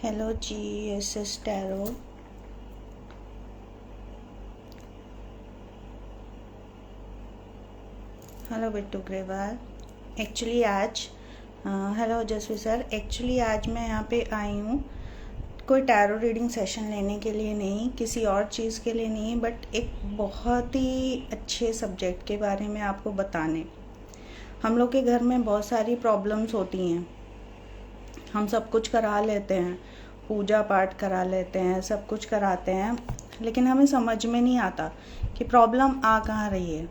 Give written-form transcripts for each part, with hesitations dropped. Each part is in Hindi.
हेलो जी, S tarot. Hello Bittu Grewal. Actually आज हेलो जसवी सर। एक्चुअली आज मैं यहाँ पे आई हूँ कोई टैरो रीडिंग सेशन लेने के लिए नहीं, किसी और चीज़ के लिए नहीं, बट एक बहुत ही अच्छे सब्जेक्ट के बारे में आपको बताने। हम लोग के घर में बहुत सारी प्रॉब्लम्स होती हैं। हम सब कुछ करा लेते हैं, पूजा पाठ करा लेते हैं, सब कुछ कराते हैं, लेकिन हमें समझ में नहीं आता कि प्रॉब्लम आ कहाँ रही है।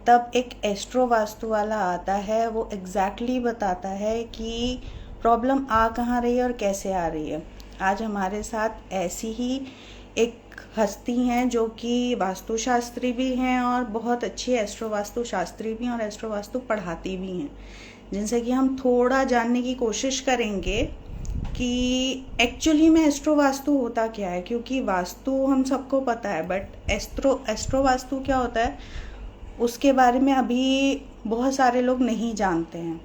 तब एक एस्ट्रो वास्तु वाला आता है, वो एग्जैक्टली बताता है कि प्रॉब्लम आ कहाँ रही है और कैसे आ रही है। आज हमारे साथ ऐसी ही एक हस्ती हैं जो कि वास्तुशास्त्री भी हैं और बहुत अच्छी एस्ट्रो वास्तु शास्त्री भी हैं और एस्ट्रो वास्तु पढ़ाती भी हैं, जिनसे कि हम थोड़ा जानने की कोशिश करेंगे कि एक्चुअली में एस्ट्रो वास्तु होता क्या है। क्योंकि वास्तु हम सबको पता है, बट एस्ट्रो वास्तु क्या होता है उसके बारे में अभी बहुत सारे लोग नहीं जानते हैं।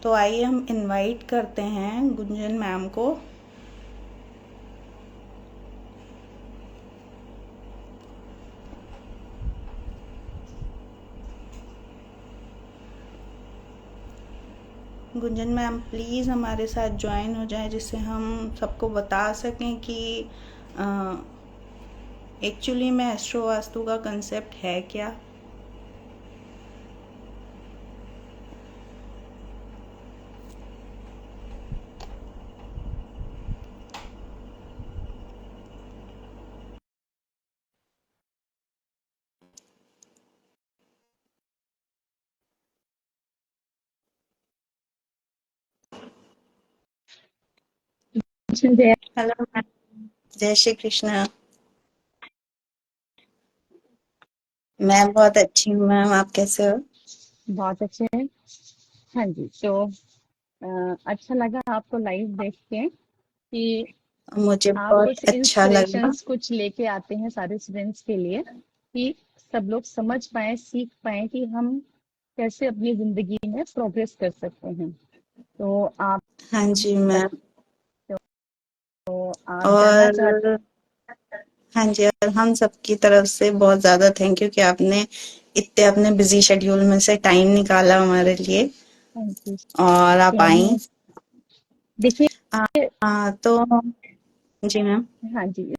तो आइए हम इनवाइट करते हैं गुंजन मैम को। गुंजन मैम प्लीज़ हमारे साथ ज्वाइन हो जाए, जिससे हम सबको बता सकें कि एक्चुअली में एस्ट्रो वास्तु का कंसेप्ट है क्या। हेलो मैम, जय श्री कृष्ण। मैं बहुत अच्छी हूँ मैम, आप कैसे हो? बहुत अच्छे हैं। हाँ जी, तो अच्छा लगा आपको लाइव देख के कि मुझे आप बहुत कुछ अच्छा लगा। इंस्पिरेशंस कुछ लेके आते हैं सारे स्टूडेंट्स के लिए, कि सब लोग समझ पाए, सीख पाए कि हम कैसे अपनी जिंदगी में प्रोग्रेस कर सकते हैं। तो आप हाँ जी मैम। आप जानना चाहते और हाँ जी, और हम सबकी तरफ से बहुत ज़्यादा थैंक यू कि आपने इतने अपने बिजी शेड्यूल में से टाइम निकाला हमारे लिए हैं कि और आप आई। देखिए, हाँ तो जी मैम। हाँ जी,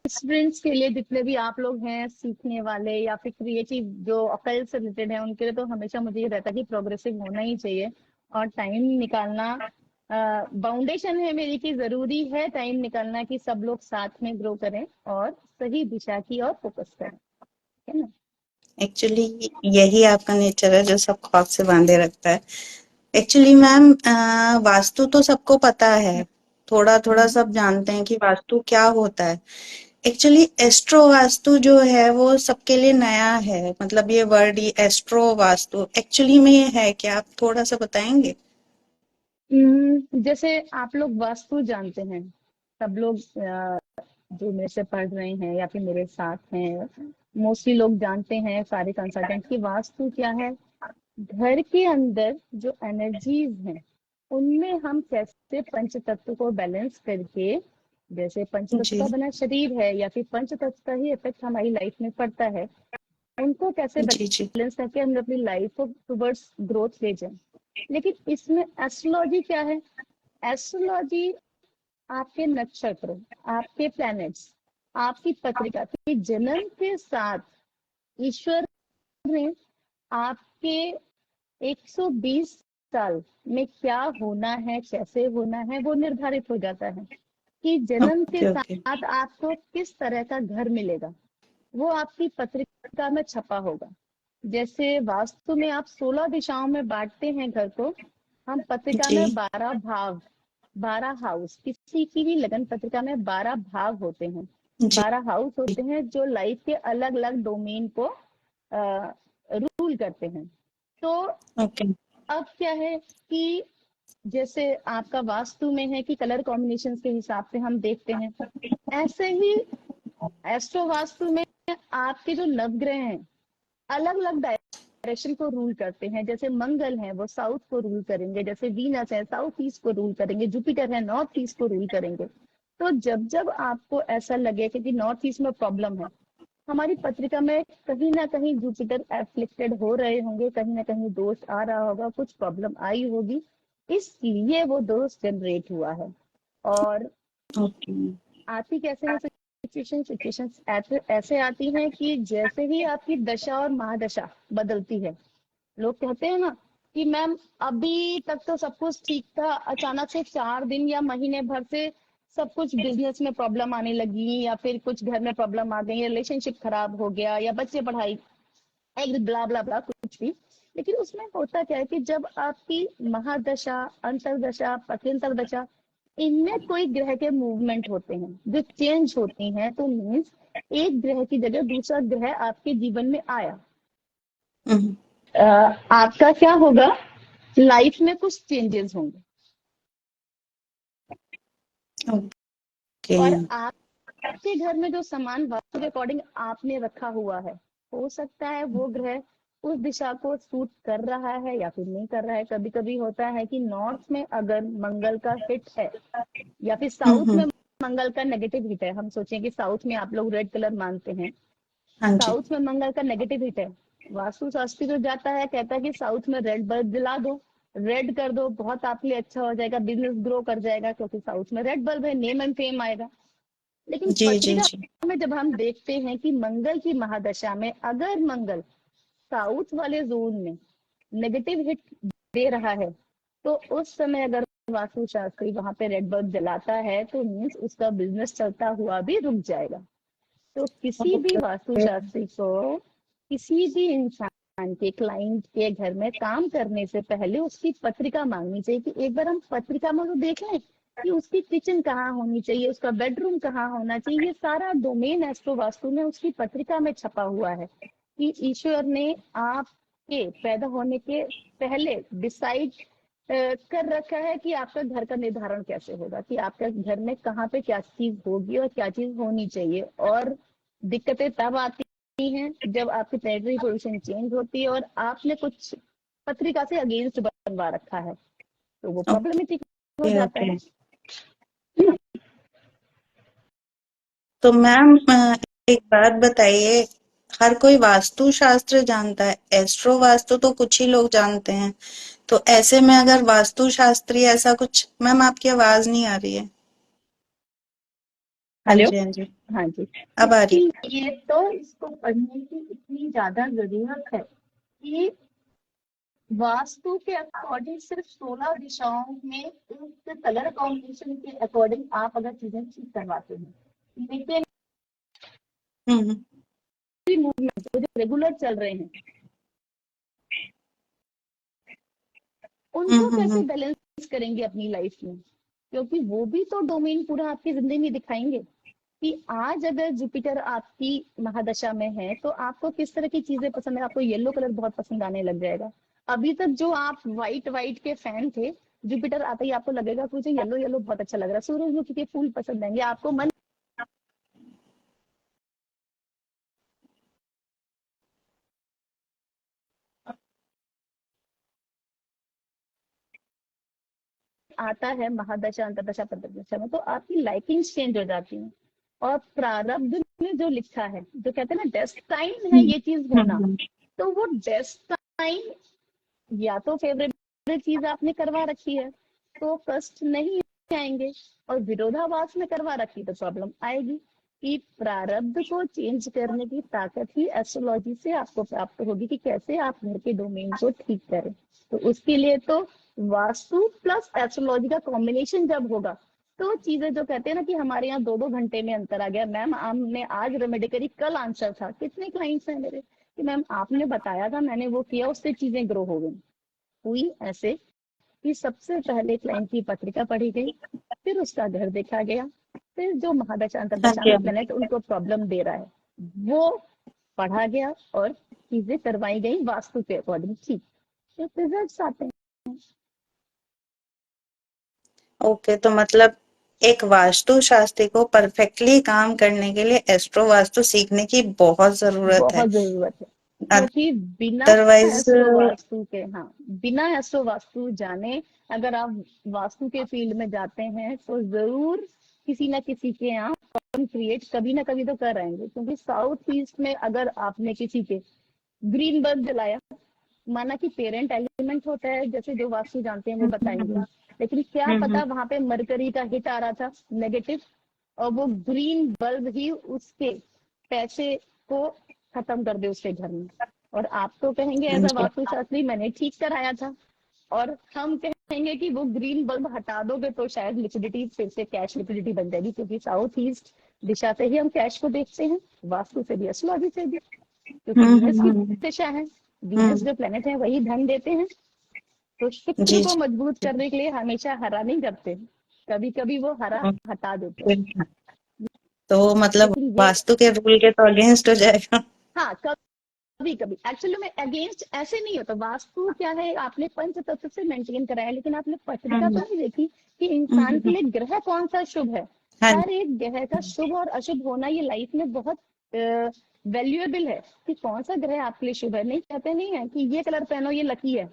स्टूडेंट्स के लिए जितने भी आप लोग हैं सीखने वाले या फिर क्रिएटिव जो अकल से रिलेटेड है, उनके लिए तो हमेशा मुझे ये रहता है कि प्रोग्रेसिव होना ही चाहिए और टाइम निकालना फाउंडेशन है मेरी कि जरूरी है टाइम निकालना कि सब लोग साथ में ग्रो करें और सही दिशा की ओर फोकस करें, है ना। एक्चुअली यही आपका नेचर है जो सबको आपसे बांधे रखता है। एक्चुअली मैम वास्तु तो सबको पता है, थोड़ा थोड़ा हम्म। सब जानते हैं कि वास्तु क्या होता है। एक्चुअली एस्ट्रो वास्तु जो है वो सबके लिए नया है, मतलब ये वर्ड ही एस्ट्रो वास्तु एक्चुअली में ये है क्या, आप थोड़ा सा बताएंगे? जैसे आप लोग वास्तु जानते हैं, सब लोग जो मेरे से पढ़ रहे हैं या फिर मेरे साथ हैं, मोस्टली लोग जानते हैं सारे कंसल्टेंट की वास्तु क्या है। घर के अंदर जो एनर्जीज हैं उनमें हम कैसे पंच तत्व को बैलेंस करके, जैसे पंच तत्व जी का बना शरीर है या फिर पंच तत्व का ही इफेक्ट हमारी लाइफ में पड़ता है, उनको कैसे जी जी। बैलेंस करके हम अपनी लाइफ को टुवर्ड्स ग्रोथ ले जाएं। लेकिन इसमें एस्ट्रोलॉजी क्या है? एस्ट्रोलॉजी आपके नक्षत्र, आपके प्लैनेट्स, आपकी पत्रिका के जन्म के साथ ईश्वर ने आपके 120 साल में क्या होना है, कैसे होना है, वो निर्धारित हो जाता है कि जन्म के ओके ओके। साथ आपको किस तरह का घर मिलेगा। वो आपकी पत्रिका में छपा होगा। जैसे वास्तु में आप 16 दिशाओं में बांटते हैं घर को, हम पत्रिका जी में 12 भाव, 12 हाउस, किसी की भी लगन पत्रिका में 12 भाव होते हैं, जी। 12 हाउस होते हैं जो लाइफ के अलग अलग डोमेन को रूल करते हैं। तो ओके। अब क्या है कि जैसे आपका वास्तु में है कि कलर कॉम्बिनेशन के हिसाब से हम देखते हैं, ऐसे ही एस्ट्रो वास्तु में आपके जो नवग्रह हैं अलग अलग डायरेक्शन को रूल करते हैं। जैसे मंगल है वो साउथ को रूल करेंगे, जैसे वीनस है साउथ ईस्ट को रूल करेंगे, जुपिटर है नॉर्थ ईस्ट को रूल करेंगे। तो जब जब आपको ऐसा लगे कि नॉर्थ ईस्ट में प्रॉब्लम है, हमारी पत्रिका में कहीं ना कहीं जुपिटर एफ्लिक्टेड हो रहे होंगे, कहीं ना कहीं दोष आ रहा होगा, कुछ प्रॉब्लम आई होगी, इसलिए वो दोष जनरेट हुआ है। और आती कैसे है सिचुएशन ऐसे आती हैं कि जैसे ही आपकी दशा और महादशा बदलती है, लोग कहते हैं ना कि मैम अभी तक तो सब कुछ ठीक था, अचानक से 4 दिन या महीने भर से सब कुछ बिजनेस में प्रॉब्लम आने लगी, या फिर कुछ घर में प्रॉब्लम आ गई, रिलेशनशिप खराब हो गया, या बच्चे पढ़ाई एक ब्ला ब्ला ब्ला कुछ भी। लेकिन उसमें होता क्या है कि जब आपकी महादशा, अंतरदशा, पत्यंतर दशा, इनमें कोई ग्रह के मूवमेंट होते हैं जो चेंज होती हैं, तो मीन्स एक ग्रह की जगह दूसरा ग्रह आपके जीवन में आया, आपका क्या होगा, लाइफ में कुछ चेंजेस होंगे। और आपके घर में जो सामान वास्तु के अकॉर्डिंग आपने रखा हुआ है, हो सकता है वो ग्रह उस दिशा को सूट कर रहा है या फिर नहीं कर रहा है। कभी कभी होता है कि नॉर्थ में अगर मंगल का हिट है या फिर साउथ में मंगल का नेगेटिव हिट है, हम सोचें कि साउथ में आप लोग रेड कलर मानते हैं, साउथ में मंगल का नेगेटिव हिट है, वास्तु शास्त्री जो जाता है कहता है कि साउथ में रेड बल्ब दिला दो, रेड कर दो, बहुत आपके लिए अच्छा हो जाएगा, बिजनेस ग्रो कर जाएगा, क्योंकि साउथ में रेड बल्ब है, नेम एंड फेम आएगा। लेकिन पत्रिका में जब हम देखते हैं कि मंगल की महादशा में अगर मंगल साउथ वाले जोन में नेगेटिव हिट दे रहा है, तो उस समय अगर वास्तु शास्त्री वहां पे रेड बल्ब जलाता है, तो मीन्स उसका बिजनेस चलता हुआ भी रुक जाएगा। तो किसी भी वास्तु शास्त्री को किसी भी इंसान के, क्लाइंट के घर में काम करने से पहले उसकी पत्रिका मांगनी चाहिए कि एक बार हम पत्रिका में तो देख लें कि उसकी किचन कहाँ होनी चाहिए, उसका बेडरूम कहाँ होना चाहिए। ये सारा डोमेन एस्ट्रो वास्तु में उसकी पत्रिका में छपा हुआ है कि ईश्वर ने आपके पैदा होने के पहले डिसाइड कर रखा है कि आपका घर का निर्धारण कैसे होगा, कि आपके घर में कहाँ पे क्या चीज होगी और क्या चीज होनी चाहिए। और दिक्कतें तब आती हैं जब आपकी प्लेनेटरी पोजीशन चेंज होती है और आपने कुछ पत्रिका से अगेंस्ट बनवा रखा है, तो वो प्रॉब्लमेटिक हो जाता है। तो मैम एक बात बताइए, हर कोई वास्तु शास्त्र जानता है, एस्ट्रो वास्तु तो कुछ ही लोग जानते हैं, तो ऐसे में अगर वास्तु शास्त्री ऐसा कुछ, मैम आपकी आवाज नहीं आ रही है। हाँ जी हाँ जी हाँ जी, अब आ रही है। ये तो इसको पढ़ने की इतनी ज्यादा जरूरत है कि वास्तु के अकॉर्डिंग सिर्फ 16 दिशाओं में एक कलर कॉम्बिनेशन के अकॉर्डिंग आप अगर चीजें ठीक करवाते हैं, लेकिन मूवमेंट जो रेगुलर चल रहे हैं उनको कैसे बैलेंस करेंगे अपनी लाइफ में, क्योंकि वो भी तो डोमेन पूरा आपकी जिंदगी में दिखाएंगे कि आज अगर जुपिटर आपकी महादशा में है तो आपको किस तरह की चीजें पसंद है। आपको येलो कलर बहुत पसंद आने लग जाएगा। अभी तक जो आप व्हाइट व्हाइट के फैन थे, जुपिटर आता ही आपको लगेगा कि मुझे येलो येलो बहुत अच्छा लग रहा है, सूरजमुखी के फूल पसंद आएंगे, आपको मन आता है महादशा, अंतरदशा, पंचदशा में, तो आपकी लाइकिंग चेंज हो जाती है। और प्रारब्ध में जो लिखा है, जो कहते हैं ना डेस्टाइन है ये चीज होना, तो वो डेस्टाइन या तो फेवरेट चीज आपने करवा रखी है तो कष्ट नहीं आएंगे, और विरोधाभास में करवा रखी तो प्रॉब्लम आएगी। कि प्रारब्ध को चेंज करने की ताकत ही एस्ट्रोलॉजी से आपको प्राप्त होगी कि कैसे आप घर के डोमेन को ठीक करें। तो उसके लिए तो वास्तु प्लस एस्ट्रोलॉजी का कॉम्बिनेशन जब होगा, तो चीजें जो कहते हैं ना कि हमारे यहाँ 2-2 घंटे में अंतर आ गया, मैम हमने आज रेमेडी करी, कल आंसर था। कितने क्लाइंट्स हैं मेरे कि मैम आपने बताया था, मैंने वो किया, उससे चीजें ग्रो हो गई। हुई ऐसे कि सबसे पहले क्लाइंट की पत्रिका पढ़ी गई, फिर उसका घर देखा गया, फिर जो महादशा अंतरदशा में प्लेनेट उनको प्रॉब्लम दे रहा है वो पढ़ा गया और चीजें करवाई गई वास्तु के अकॉर्डिंग ठीक, तो रिजल्ट्स आते हैं। ओके, तो मतलब एक वास्तु शास्त्री को परफेक्टली काम करने के लिए एस्ट्रो वास्तु सीखने की बहुत जरूरत है। बहुत जरूरत है, क्योंकि बिना अदरवाइज एस्ट्रो वास्तु के, हाँ, बिना एस्ट्रो वास्तु जाने अगर आप वास्तु के फील्ड में जाते हैं तो जरूर किसी ना किसी के यहाँ प्रॉब्लम क्रिएट कभी ना कभी तो कर रहेंगे। क्योंकि साउथ ईस्ट में अगर आपने किसी के ग्रीन बल्ब जलाया, माना कि पेरेंट एलिमेंट होता है, जैसे जो वास्तु जानते हैं वो बताएंगे, लेकिन क्या पता वहां पे मरकरी का हिट आ रहा था नेगेटिव, और वो ग्रीन बल्ब ही उसके पैसे को खत्म कर दे उसके घर में। और आप तो कहेंगे एज अ वास्तु शास्त्री मैंने ठीक कराया था, और हम कहेंगे कि वो ग्रीन बल्ब हटा दोगे तो शायद लिक्विडिटी फिर से कैश लिक्विडिटी बन जाएगी। क्योंकि साउथ ईस्ट दिशा से ही हम कैश को देखते हैं, वास्तु से भी, एस्ट्रोलॉजी से भी, क्योंकि वीनस की दिशा है, वीनस जो प्लेनेट है वही धन देते हैं। तो शुक्र जी को जी। मजबूत करने के लिए हमेशा हरा नहीं करते, कभी कभी वो हरा हटा देते हैं। तो मतलब लेकिन ये, वास्तु के रूल के तो अगेंस्ट हो जाएगा। हाँ, कभी कभी एक्चुअली में अगेंस्ट ऐसे नहीं होता। वास्तु क्या है, आपने पंच तत्व से मेंटेन कराया, लेकिन आपने पत्रिका तो नहीं देखी कि इंसान के लिए ग्रह कौन सा शुभ है। हाँ हर एक ग्रह का शुभ और अशुभ होना ये लाइफ में बहुत वैल्यूएबल है, कि कौन सा ग्रह आपके लिए शुभ है। नहीं कहते नहीं है कि ये कलर पहनो ये लकी है।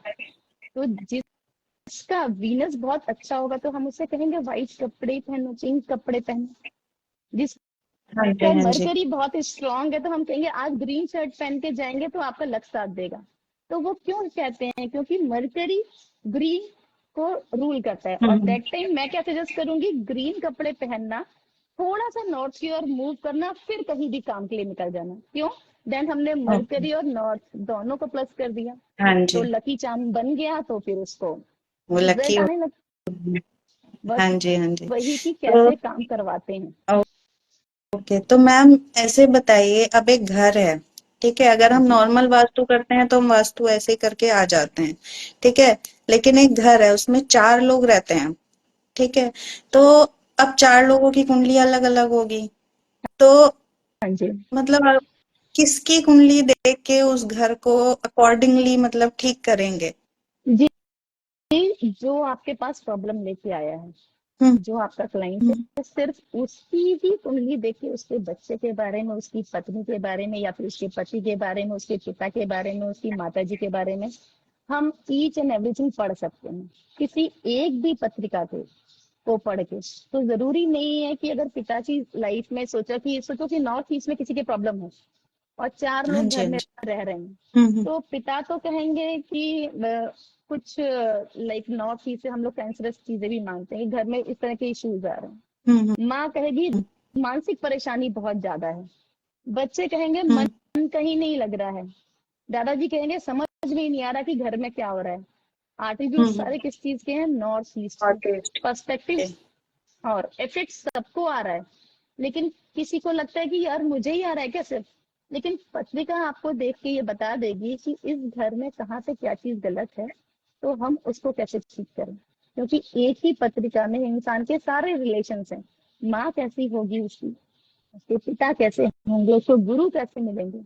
तो जिसका वीनस बहुत अच्छा होगा तो हम उससे कहेंगे व्हाइट कपड़े पहनो, पिंक कपड़े पहनो। हाँ का जी हाँ जी। मरकरी बहुत स्ट्रांग है तो हम कहेंगे आज ग्रीन शर्ट पहन के जाएंगे तो आपका लक साथ देगा। तो वो क्यों कहते हैं, क्योंकि मरकरी ग्रीन को रूल करता है। और दैट टाइम मैं क्या सजेस्ट करूंगी, ग्रीन कपड़े पहनना, थोड़ा सा नॉर्थ की ओर मूव करना, फिर कहीं भी काम के लिए निकल जाना। क्यों? देन हमने ओके। मरकरी और नॉर्थ दोनों को प्लस कर दिया, हाँ तो जी। लकी चार्म बन गया। तो फिर उसको वो लकी रिजल्ट हो। आने लग, हाँ बस जी हाँ जी। वही कि तो कैसे काम करवाते हैं। ओके, तो मैम ऐसे बताइए, अब एक घर है, ठीक है, अगर हम जी नॉर्मल वास्तु करते हैं तो हम वास्तु ऐसे करके आ जाते हैं, ठीक है। लेकिन एक घर है, उसमें 4 लोग रहते हैं, ठीक है। तो अब 4 लोगों की कुंडली अलग अलग होगी, तो हाँ जी मतलब आप किसकी कुंडली देख के उस घर को अकॉर्डिंगली मतलब ठीक करेंगे? जी, जो आपके पास प्रॉब्लम लेके आया है, हम्म जो आपका क्लाइंट हम्म है, सिर्फ उसकी ही कुंडली देख के उसके बच्चे के बारे में, उसकी पत्नी के बारे में, या फिर उसके पति के बारे में, उसके पिता के बारे में, उसकी माता जी के बारे में हम ईच एंड एवरीथिंग पढ़ सकते हैं। किसी एक भी पत्रिका को पढ़ के तो जरूरी नहीं है कि अगर पिताजी लाइफ में सोचो कि नॉर्थ ईस्ट में किसी की प्रॉब्लम है और 4 हाँ लोग जी घर हाँ में जी। रह रहे हैं, हम्म। तो पिता तो कहेंगे कि कुछ लाइक नॉर्थ ईस्ट से हम लोग कैंसरस चीजें भी मानते हैं, घर में इस तरह के इश्यूज आ रहे हम्म हैं। माँ कहेगी मानसिक परेशानी बहुत ज्यादा है। बच्चे कहेंगे मन हम्म कहीं नहीं लग रहा है। दादाजी कहेंगे समझ में नहीं आ रहा कि घर में क्या हो रहा है। एट्रीब्यूट हम्म। सारे किस चीज के हैं, नॉर्थ ईस्ट और के। टेस्ट। पर्सपेक्टिव और इफेक्ट सबको आ रहा है, लेकिन किसी को लगता है कि यार मुझे ही आ रहा है क्या सिर्फ। लेकिन पत्रिका आपको देख के ये बता देगी कि इस घर में कहाँ पे क्या चीज गलत है, तो हम उसको कैसे ठीक करें। क्योंकि एक ही पत्रिका में इंसान के सारे रिलेशन हैं। माँ कैसी होगी उसकी, उसके पिता कैसे होंगे, उसको गुरु कैसे मिलेंगे,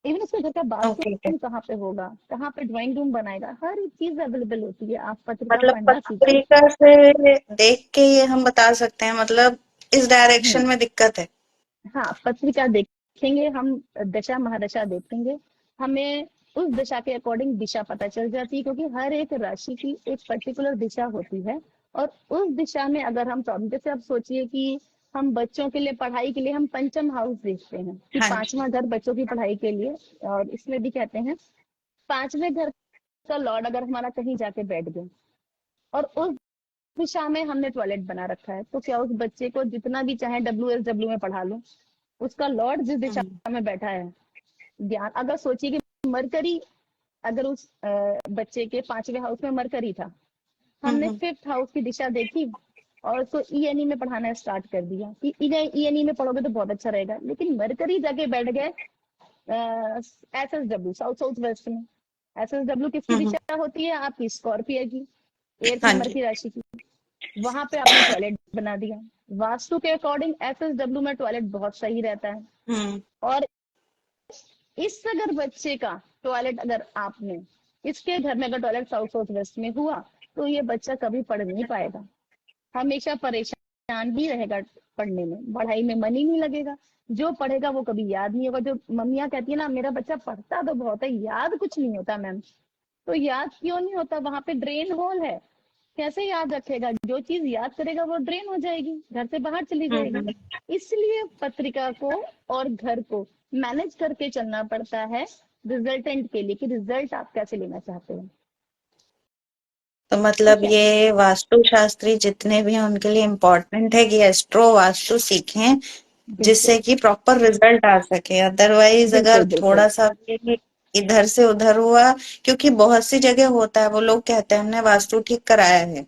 इवन उसके घर का ओके। बाथरूम कहाँ पे होगा, कहाँ पे ड्राइंग रूम बनाएगा, हर एक चीज अवेलेबल होती है। आप पत्रिका मतलब पढ़ना सीखिए। पत्रिका से देख के ये हम बता सकते हैं, मतलब इस डायरेक्शन हम्म, में दिक्कत है। हाँ, पत्रिका देखेंगे हम, दशा महादशा देखेंगे, हमें उस दिशा के अकॉर्डिंग दिशा पता चल जाती है। क्योंकि हर एक राशि की एक पर्टिकुलर दिशा होती है, और उस दिशा में अगर हम प्रॉब्लम, जैसे आप सोचिए कि हम बच्चों के लिए पढ़ाई के लिए हम पंचम हाउस देखते हैं कि हाँ जी। 5वां घर बच्चों की पढ़ाई के लिए। और इसमें भी कहते हैं 5वें घर का लॉर्ड अगर हमारा कहीं जाके बैठ गया और उस दिशा में हमने टॉयलेट बना रखा है, तो क्या उस बच्चे को जितना भी चाहे WSW में पढ़ा लो, उसका लॉर्ड जिस दिशा में बैठा है, ज्ञान, अगर सोचिए कि मरकरी अगर उस बच्चे के 5वें हाउस में मरकरी था, हमने हम्म 5th हाउस की दिशा देखी और उसको ENE में पढ़ाना स्टार्ट कर दिया कि ENE में पढ़ोगे तो बहुत अच्छा रहेगा। लेकिन मरकरी जाके बैठ गए SSW, साउथ साउथ वेस्ट में। SSW किसकी हम्म। दिशा होती है, आपकी स्कॉर्पियो की, 8th हाँ नंबर जी। की राशि की। वहां पे आपने टॉयलेट बना दिया। वास्तु के अकॉर्डिंग SSW में टॉयलेट बहुत सही रहता है। हम्म। और इस अगर बच्चे का टॉयलेट अगर आपने, इसके घर में अगर टॉयलेट साउथ साउथ वेस्ट में हुआ, तो ये बच्चा कभी पढ़ नहीं पाएगा, हमेशा परेशान ध्यान ही रहेगा पढ़ने में, पढ़ाई में मन ही नहीं लगेगा। जो पढ़ेगा वो कभी याद नहीं होगा। जो मम्मियाँ कहती है ना, मेरा बच्चा पढ़ता तो बहुत है, याद कुछ नहीं होता मैम। तो याद क्यों नहीं होता? वहां पे ड्रेन होल है। कैसे याद रखेगा? जो चीज याद करेगा वो ड्रेन हो जाएगी, घर से बाहर चली जाएगी। हम्म। इसलिए पत्रिका को और घर को मैनेज करके चलना पड़ता है रिजल्टेंट के लिए, कि रिजल्ट आप कैसे लेना चाहते हैं। तो मतलब ठीक है। ये वास्तु शास्त्री जितने भी हैं उनके लिए इम्पोर्टेंट है कि एस्ट्रो वास्तु सीखें, बिल्कुल जिससे कि प्रॉपर रिजल्ट आ सके। अदरवाइज अगर बिल्कुल बिल्कुल। थोड़ा सा भी इधर से उधर हुआ, क्योंकि बहुत सी जगह होता है वो लोग कहते हैं हमने वास्तु ठीक कराया है,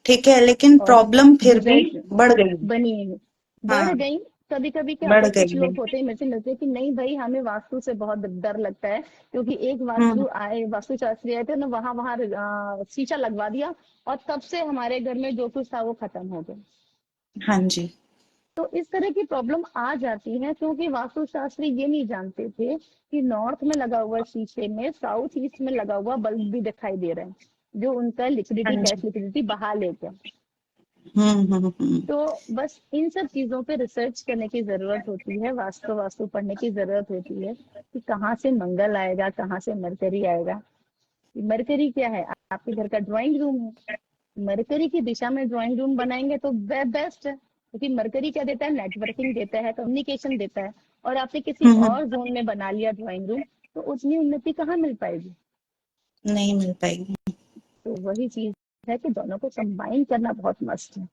ठीक है, लेकिन और प्रॉब्लम फिर भी रिजल्ट बढ़ गई। बनी बढ़ हाँ, गई। कभी कभी क्या होता बढ़ है, कुछ गई है। लोग होते हैं मेरे से मिलते हैं कि नहीं भाई, हमें वास्तु से बहुत डर लगता है, क्योंकि एक हम्म। वास्तु शास्त्री आए थे ना, वहां वहां शीशा लगवा दिया, और तब से हमारे घर में जो कुछ था वो खत्म हो गया। हाँ जी। तो इस तरह की प्रॉब्लम आ जाती है, क्योंकि वास्तु शास्त्री ये नहीं जानते थे कि नॉर्थ में लगा हुआ शीशे में साउथ ईस्ट में लगा हुआ बल्ब भी दिखाई दे रहा है, जो उनका हाँ लिक्विडिटी, जी। कैश लिक्विडिटी बहा लेते हैं। हम्म। तो बस इन सब चीजों पे रिसर्च करने की जरूरत होती है, वास्तु वास्तु पढ़ने की जरूरत होती है, कि कहाँ से मंगल आएगा, कहाँ से मरकरी आएगा। मरकरी क्या है? आपके घर का ड्राइंग रूम है, मरकरी की दिशा में ड्राइंग रूम बनाएंगे तो बेस्ट है, क्योंकि मरकरी क्या देता है? नेटवर्किंग देता है, कम्युनिकेशन देता है। और आपने किसी हम्म। और जोन में बना लिया ड्राइंग रूम, तो उतनी उन्नति कहाँ मिल पाएगी? नहीं मिल पाएगी। तो वही चीज है कि दोनों को कंबाइन करना बहुत मस्त है।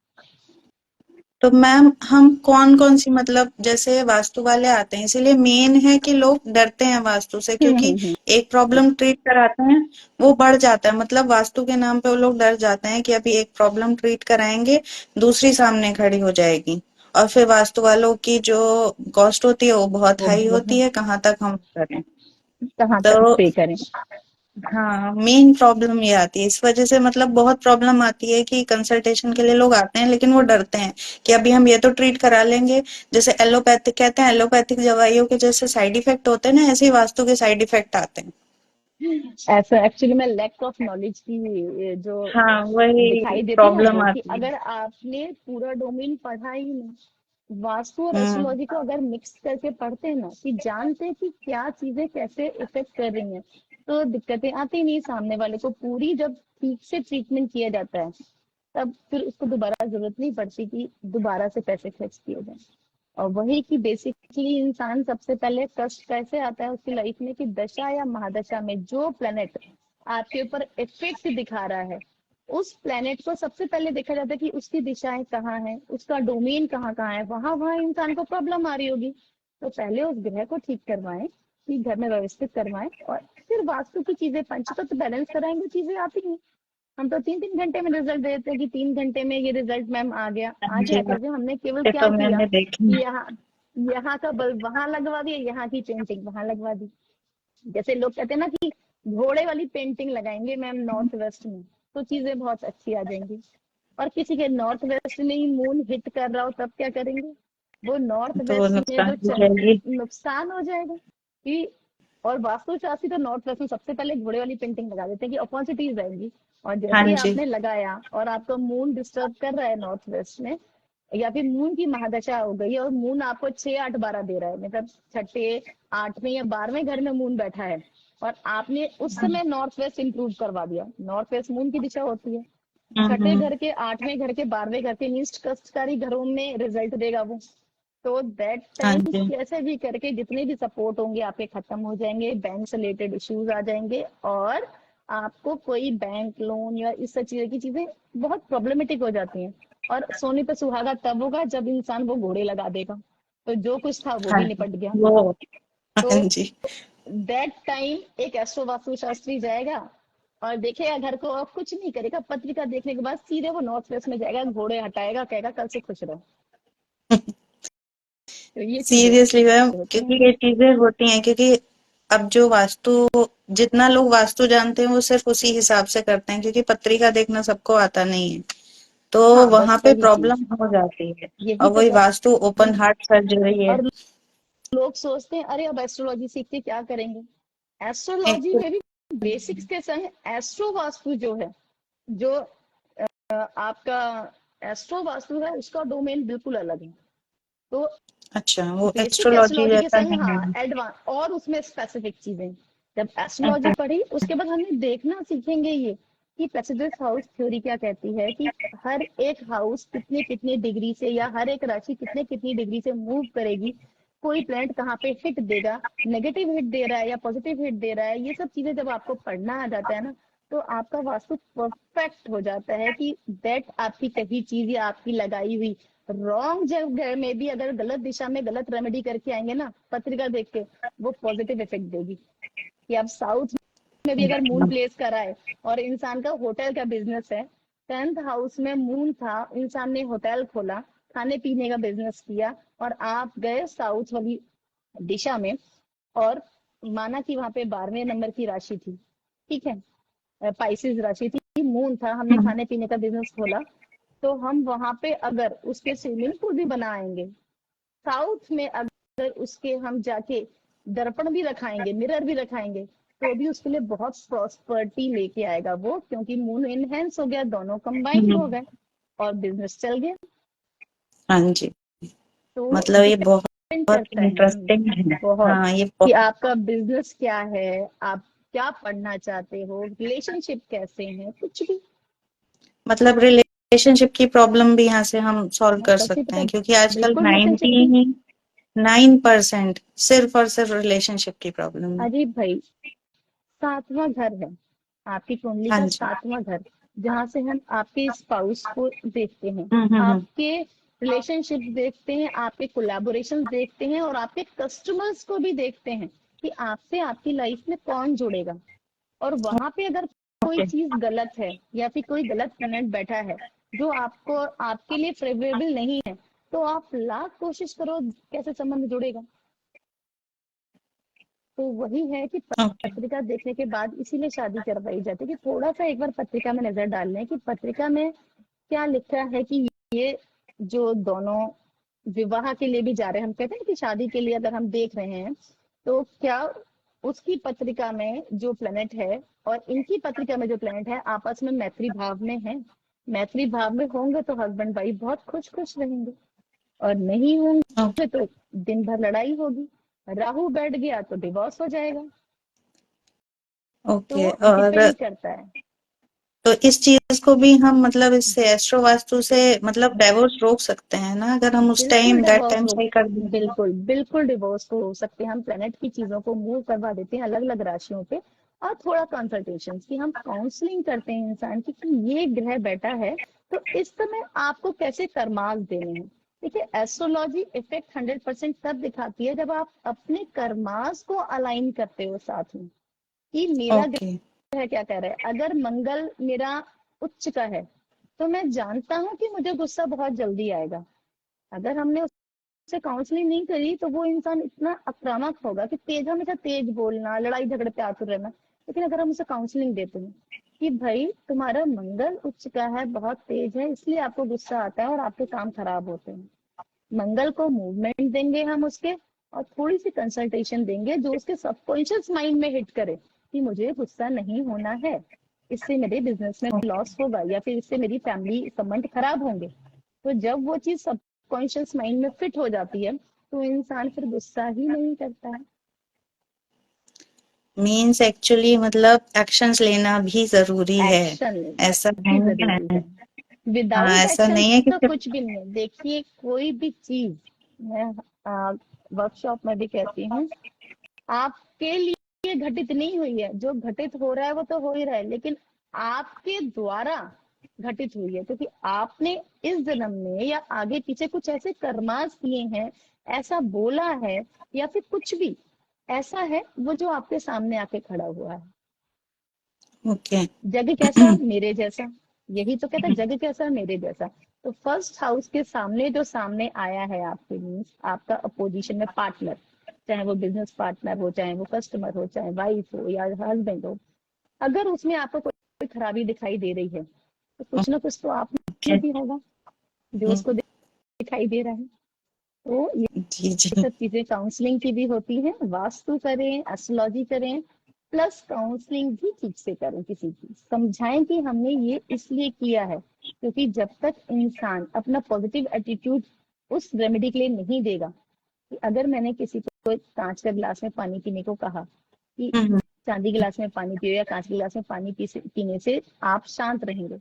तो मैम हम कौन कौन सी, मतलब जैसे वास्तु वाले आते हैं, इसीलिए मेन है कि लोग डरते हैं वास्तु से, क्योंकि हम्म। एक प्रॉब्लम ट्रीट कराते हैं वो बढ़ जाता है, मतलब वास्तु के नाम पे वो लोग डर जाते हैं कि अभी एक प्रॉब्लम ट्रीट कराएंगे, दूसरी सामने खड़ी हो जाएगी, और फिर वास्तु वालों की जो कॉस्ट होती है वो बहुत वो हाई होती वहाँ है, कहाँ तक हम करें। कहाँ तक तो पे करें। हाँ, मेन प्रॉब्लम ये आती है, इस वजह से मतलब बहुत प्रॉब्लम आती है कि कंसल्टेशन के लिए लोग आते हैं लेकिन वो डरते हैं कि अभी हम ये तो ट्रीट करा लेंगे। जैसे एलोपैथिक कहते हैं, एलोपैथिक दवाइयों के जैसे साइड इफेक्ट होते हैं ना, ऐसे ही वास्तु के साइड इफेक्ट आते हैं। ऐसा एक्चुअली में लैक ऑफ नॉलेज की जो हाँ, वही दिखाई देती है ना, प्रॉब्लम वो कि आती है। अगर आपने पूरा डोमेन पढ़ा ही नहीं, वास्तु और हम्म। एस्ट्रोलॉजी को अगर मिक्स करके पढ़ते हैं ना, कि जानते हैं कि क्या चीजें कैसे इफेक्ट कर रही हैं, तो दिक्कतें आती नहीं सामने वाले को। पूरी जब ठीक से ट्रीटमेंट किया जाता है, तब फिर उसको दोबारा जरूरत नहीं पड़ती कि दोबारा से पैसे खर्च किए जाए। और वही कि बेसिकली इंसान सबसे पहले कष्ट कैसे आता है उसकी लाइफ में, कि दशा या महादशा में जो प्लेनेट आपके ऊपर इफेक्ट दिखा रहा है, उस प्लेनेट को सबसे पहले देखा जाता है कि उसकी दिशाएं कहाँ है, उसका डोमेन कहाँ कहाँ है, वहां वहां इंसान को प्रॉब्लम आ रही होगी। तो पहले उस ग्रह को ठीक करवाएं, कि घर में व्यवस्थित करवाएं, और फिर वास्तु की चीजें पंचतत्व बैलेंस कराएंगे, चीजें आती हैं। हम तो 3-3 घंटे में रिजल्ट दे देते हैं कि 3 घंटे में ये रिजल्ट मैम आ जी, गया। कैसे? हमने केवल ये क्या तो किया मैंने कि देखी। यहाँ यहाँ का बल्ब वहां लगवा दिया, यहाँ की पेंटिंग वहां लगवा दी। जैसे लोग कहते हैं ना कि घोड़े वाली पेंटिंग लगाएंगे मैम नॉर्थ वेस्ट में, तो चीजें बहुत अच्छी आ जाएंगी। और किसी के नॉर्थ वेस्ट में ही मून हिट कर रहा हो, तब क्या करेंगे? वो नॉर्थ तो वेस्ट में नुकसान जो हो जाएगी। नुकसान हो जाएगा कि। और वास्तुशास्त्री तो नॉर्थ वेस्ट में सबसे पहले घोड़े वाली पेंटिंग लगा देते हैं कि अपॉर्चुनिटीज आएंगी। और हाँ जैसे ही जी। आपने लगाया और आपका मून डिस्टर्ब कर रहा है नॉर्थ वेस्ट में, या फिर मून की महादशा हो गई और मून आपको 6-8-12 दे रहा है, मतलब छठे 8वें या 12वें घर में मून बैठा है, और आपने उस समय नॉर्थ वेस्ट इंप्रूव करवा दिया। नॉर्थ वेस्ट मून की दिशा होती है। छठे हम्म। घर के, 8वें घर के, 12वें घर के नीस्ट कष्टकारी घरों में रिजल्ट देगा वो। तो दैट हाँ टाइम जी। कैसे भी करके जितने भी सपोर्ट होंगे आपके खत्म हो जाएंगे, बैंक से रिलेटेड इश्यूज आ जाएंगे, और आपको कोई बैंक लोन या इस सब चीजें की चीजें बहुत प्रॉब्लमेटिक हो जाती हैं। और सोने पे सुहागा तब होगा जब इंसान वो घोड़े लगा देगा, तो जो कुछ था वो हाँ भी जी। निपट गया। वो, तो हाँ जी। दैट टाइम एक एस्ट्रो वास्तु शास्त्री जाएगा और देखेगा घर को, और कुछ नहीं करेगा, पत्रिका देखने के बाद सीधे वो नॉर्थ वेस्ट में जाएगा, घोड़े हटाएगा, कहेगा कल से खुश रहो। तो ये चीजें सीरियसली मैम, होती हैं। क्योंकि ये चीजें होती हैं, क्योंकि अब जो वास्तु, जितना लोग वास्तु जानते हैं वो सिर्फ उसी हिसाब से करते हैं, क्योंकि पत्रिका देखना सबको आता नहीं है, तो हाँ, वहां बस पे वही चीज, प्रॉब्लम हो जाती है। यही और तो वही vastu open problem. Heart surgery है। और लोग सोचते हैं अरे अब एस्ट्रोलॉजी सीख के क्या करेंगे। एस्ट्रोलॉजी एक, में भी बेसिक्स के संग एस्ट्रो वास्तु जो है, जो आपका एस्ट्रो वास्तु है उसका डोमेन बिल्कुल अलग है। तो अच्छा, वो बेसिक एस्ट्रोलॉजी एस्ट्रोलॉजी के जैसा संग, नहीं हाँ, है। एडवांस और उसमें स्पेसिफिक चीजें। जब एस्ट्रोलॉजी अच्छा। पढ़ी उसके बाद हमें देखना सीखेंगे ये कि प्रेसिडेंस हाउस थ्योरी क्या कहती है, कि हर एक हाउस कितने कितने डिग्री से या हर एक राशि कितने कितनी डिग्री से मूव करेगी, कोई प्लैनेट कहाँ पे हिट देगा, नेगेटिव हिट दे रहा है या पॉजिटिव हिट दे रहा है। ये सब चीजें जब आपको पढ़ना आ जाता है ना, तो आपका वास्तु परफेक्ट हो जाता है कि दैट आपकी कही चीज या आपकी लगाई हुई रॉन्ग जगह में भी अगर गलत दिशा में गलत रेमेडी करके आएंगे ना पत्रिका देख के, वो पॉजिटिव इफेक्ट देगी। कि आप साउथ में भी अगर मून प्लेस कराए और इंसान का होटल का बिजनेस है, 10th हाउस में मून था, इंसान ने होटल खोला, खाने पीने का बिजनेस किया, और आप गए साउथ वाली दिशा में, और माना कि वहां पे 12वें नंबर की राशि थी, ठीक है, पाइसिस राशि थी, मून था, हमने खाने पीने का बिजनेस खोला, तो हम वहां पे अगर उसके स्विमिंग पूल भी बनाएंगे, साउथ में अगर उसके हम जाके दर्पण भी रखाएंगे, मिरर भी रखाएंगे, तो भी उसके लिए बहुत प्रॉस्पर्टी लेके आएगा वो, क्योंकि मून इनहेंस हो गया, दोनों कंबाइंड हो गए और बिजनेस चल गया। हाँ जी, तो मतलब ये डिपेंड बहुत करता है इंटरेस्टिंग है। बहुत हाँ, ये कि बहुत, आपका बिजनेस क्या है, आप क्या पढ़ना चाहते हो, रिलेशनशिप कैसे हैं, कुछ भी। मतलब रिलेशनशिप की प्रॉब्लम भी यहाँ से हम सॉल्व कर कैसे सकते पता, हैं, क्योंकि आजकल बिल्कुल रिलेशनशिप की। 99% सिर्फ और सिर्फ रिलेशनशिप की प्रॉब्लम है। अरे भाई, 7वां घर है आपकी कुंडली हाँ का, जी। 7वां घर, जहां से हम आपके स्पाउस को देखते हैं, हम्म। आपके रिलेशनशिप देखते हैं, आपके कोलैबोरेशन देखते हैं, और आपके कस्टमर्स को भी देखते हैं कि आपसे आपकी लाइफ में कौन जुड़ेगा। और वहां पे अगर कोई ओके। चीज गलत है या फिर कोई गलत प्लेनेट बैठा है जो आपको आपके लिए फेवरेबल नहीं है, तो आप लाख कोशिश करो कैसे संबंध जुड़ेगा। तो वही है कि ओके। पत्रिका देखने के बाद इसीलिए शादी करवाई जाती है, कि थोड़ा सा एक बार पत्रिका में नजर डाल लें कि पत्रिका में क्या लिखा है, कि ये जो दोनों विवाह के लिए भी जा रहे हैं, हम कहते हैं कि शादी के लिए अगर हम देख रहे हैं, तो क्या उसकी पत्रिका में जो प्लेनेट है और इनकी पत्रिका में जो प्लेनेट है आपस में मैत्री भाव में है। मैत्री भाव में होंगे तो हस्बैंड वाइफ बहुत खुश खुश रहेंगे, और नहीं ओके। होंगे तो दिन भर लड़ाई होगी। राहु बैठ गया तो डिवोर्स हो जाएगा। तो ओके। और डिपेंड करता है। तो इस चीज को भी हम मतलब इससे एस्ट्रो वास्तु से मतलब डाइवोर्स रोक सकते हैं ना, अगर हम उस बिल्कुल टाइम दैट डिवोर्स टाइम हो, सही कर दें तो? बिल्कुल बिल्कुल डिवोर्स को हो सकते हैं। हम प्लेनेट की चीजों को मूव करवा देते हैं अलग अलग राशियों पे, और थोड़ा कंसल्टेशन की हम काउंसलिंग करते हैं इंसान की कि ये ग्रह बैठा है, तो इस समय आपको कैसे कर्मास देने हैं। देखिए, एस्ट्रोलॉजी इफेक्ट 100% तब दिखाती है जब आप अपने कर्मास को अलाइन करते हो साथ में, कि मेरा ओके। ग्रह क्या कह रहा है। अगर मंगल मेरा उच्च का है, तो मैं जानता हूं कि मुझे गुस्सा बहुत जल्दी आएगा। अगर हमने उससे काउंसलिंग नहीं करी तो वो इंसान इतना आक्रामक होगा कि तेज, हमेशा तेज बोलना, लड़ाई झगड़े पे आतुर रहना। लेकिन अगर हम उसे काउंसलिंग देते हैं कि भाई तुम्हारा मंगल उच्च का है, बहुत तेज है, इसलिए आपको गुस्सा आता है और आपके काम खराब होते हैं, मंगल को मूवमेंट देंगे हम उसके, और थोड़ी सी कंसल्टेशन देंगे जो उसके सबकॉन्शियस माइंड में हिट करे कि मुझे गुस्सा नहीं होना है, इससे मेरे बिजनेस में लॉस होगा या फिर इससे मेरी फैमिली संबंध खराब होंगे। तो जब वो चीज सबकॉन्शियस माइंड में फिट हो जाती है, तो इंसान फिर गुस्सा ही नहीं करता है। मीन्स एक्चुअली मतलब एक्शंस लेना भी जरूरी है, एक्शन लेना ऐसा भी नहीं जरूरी है? है। हाँ, विदाउट ऐसा एक्शन नहीं है कि तो सिर्फ। कुछ भी नहीं है। देखिए, कोई भी चीज, मैं वर्कशॉप में भी कहती हूँ, आपके लिए घटित नहीं हुई है, जो घटित हो रहा है वो तो हो ही रहा है, लेकिन आपके द्वारा घटित हुई है, क्योंकि आपने इस जन्म में या आगे पीछे कुछ ऐसे कर्मास किए हैं, ऐसा बोला है, या फिर कुछ भी ऐसा है वो जो आपके सामने आके खड़ा हुआ है। ओके। जग कैसा, मेरे जैसा, यही तो कहता है, जग कैसा मेरे जैसा। तो फर्स्ट हाउस के सामने जो सामने आया है आपके, मीन्स आपका अपोजिशन में पार्टनर, चाहे वो बिजनेस पार्टनर हो, चाहे वो कस्टमर हो, चाहे वाइफ हो या हस्बैंड हो, अगर उसमें आपको कोई खराबी दिखाई दे रही है, तो कुछ ना कुछ तो आप में भी होगा जो उसको दिखाई दे रहा है। तो ये जी जी। सब चीजें काउंसलिंग की भी होती है, वास्तु करें, एस्ट्रोलॉजी करें, प्लस काउंसलिंग भी ठीक से करें, किसी की समझाएं कि हमने ये इसलिए किया है, क्योंकि जब तक इंसान अपना पॉजिटिव एटीट्यूड उस रेमेडी के लिए नहीं देगा, कि अगर मैंने किसी को एक कांच का गिलास में पानी पीने को कहा कि हम्म चांदी गिलास में पानी पियो या कांच गिलास में पानी पीने से आप शांत रहेंगे,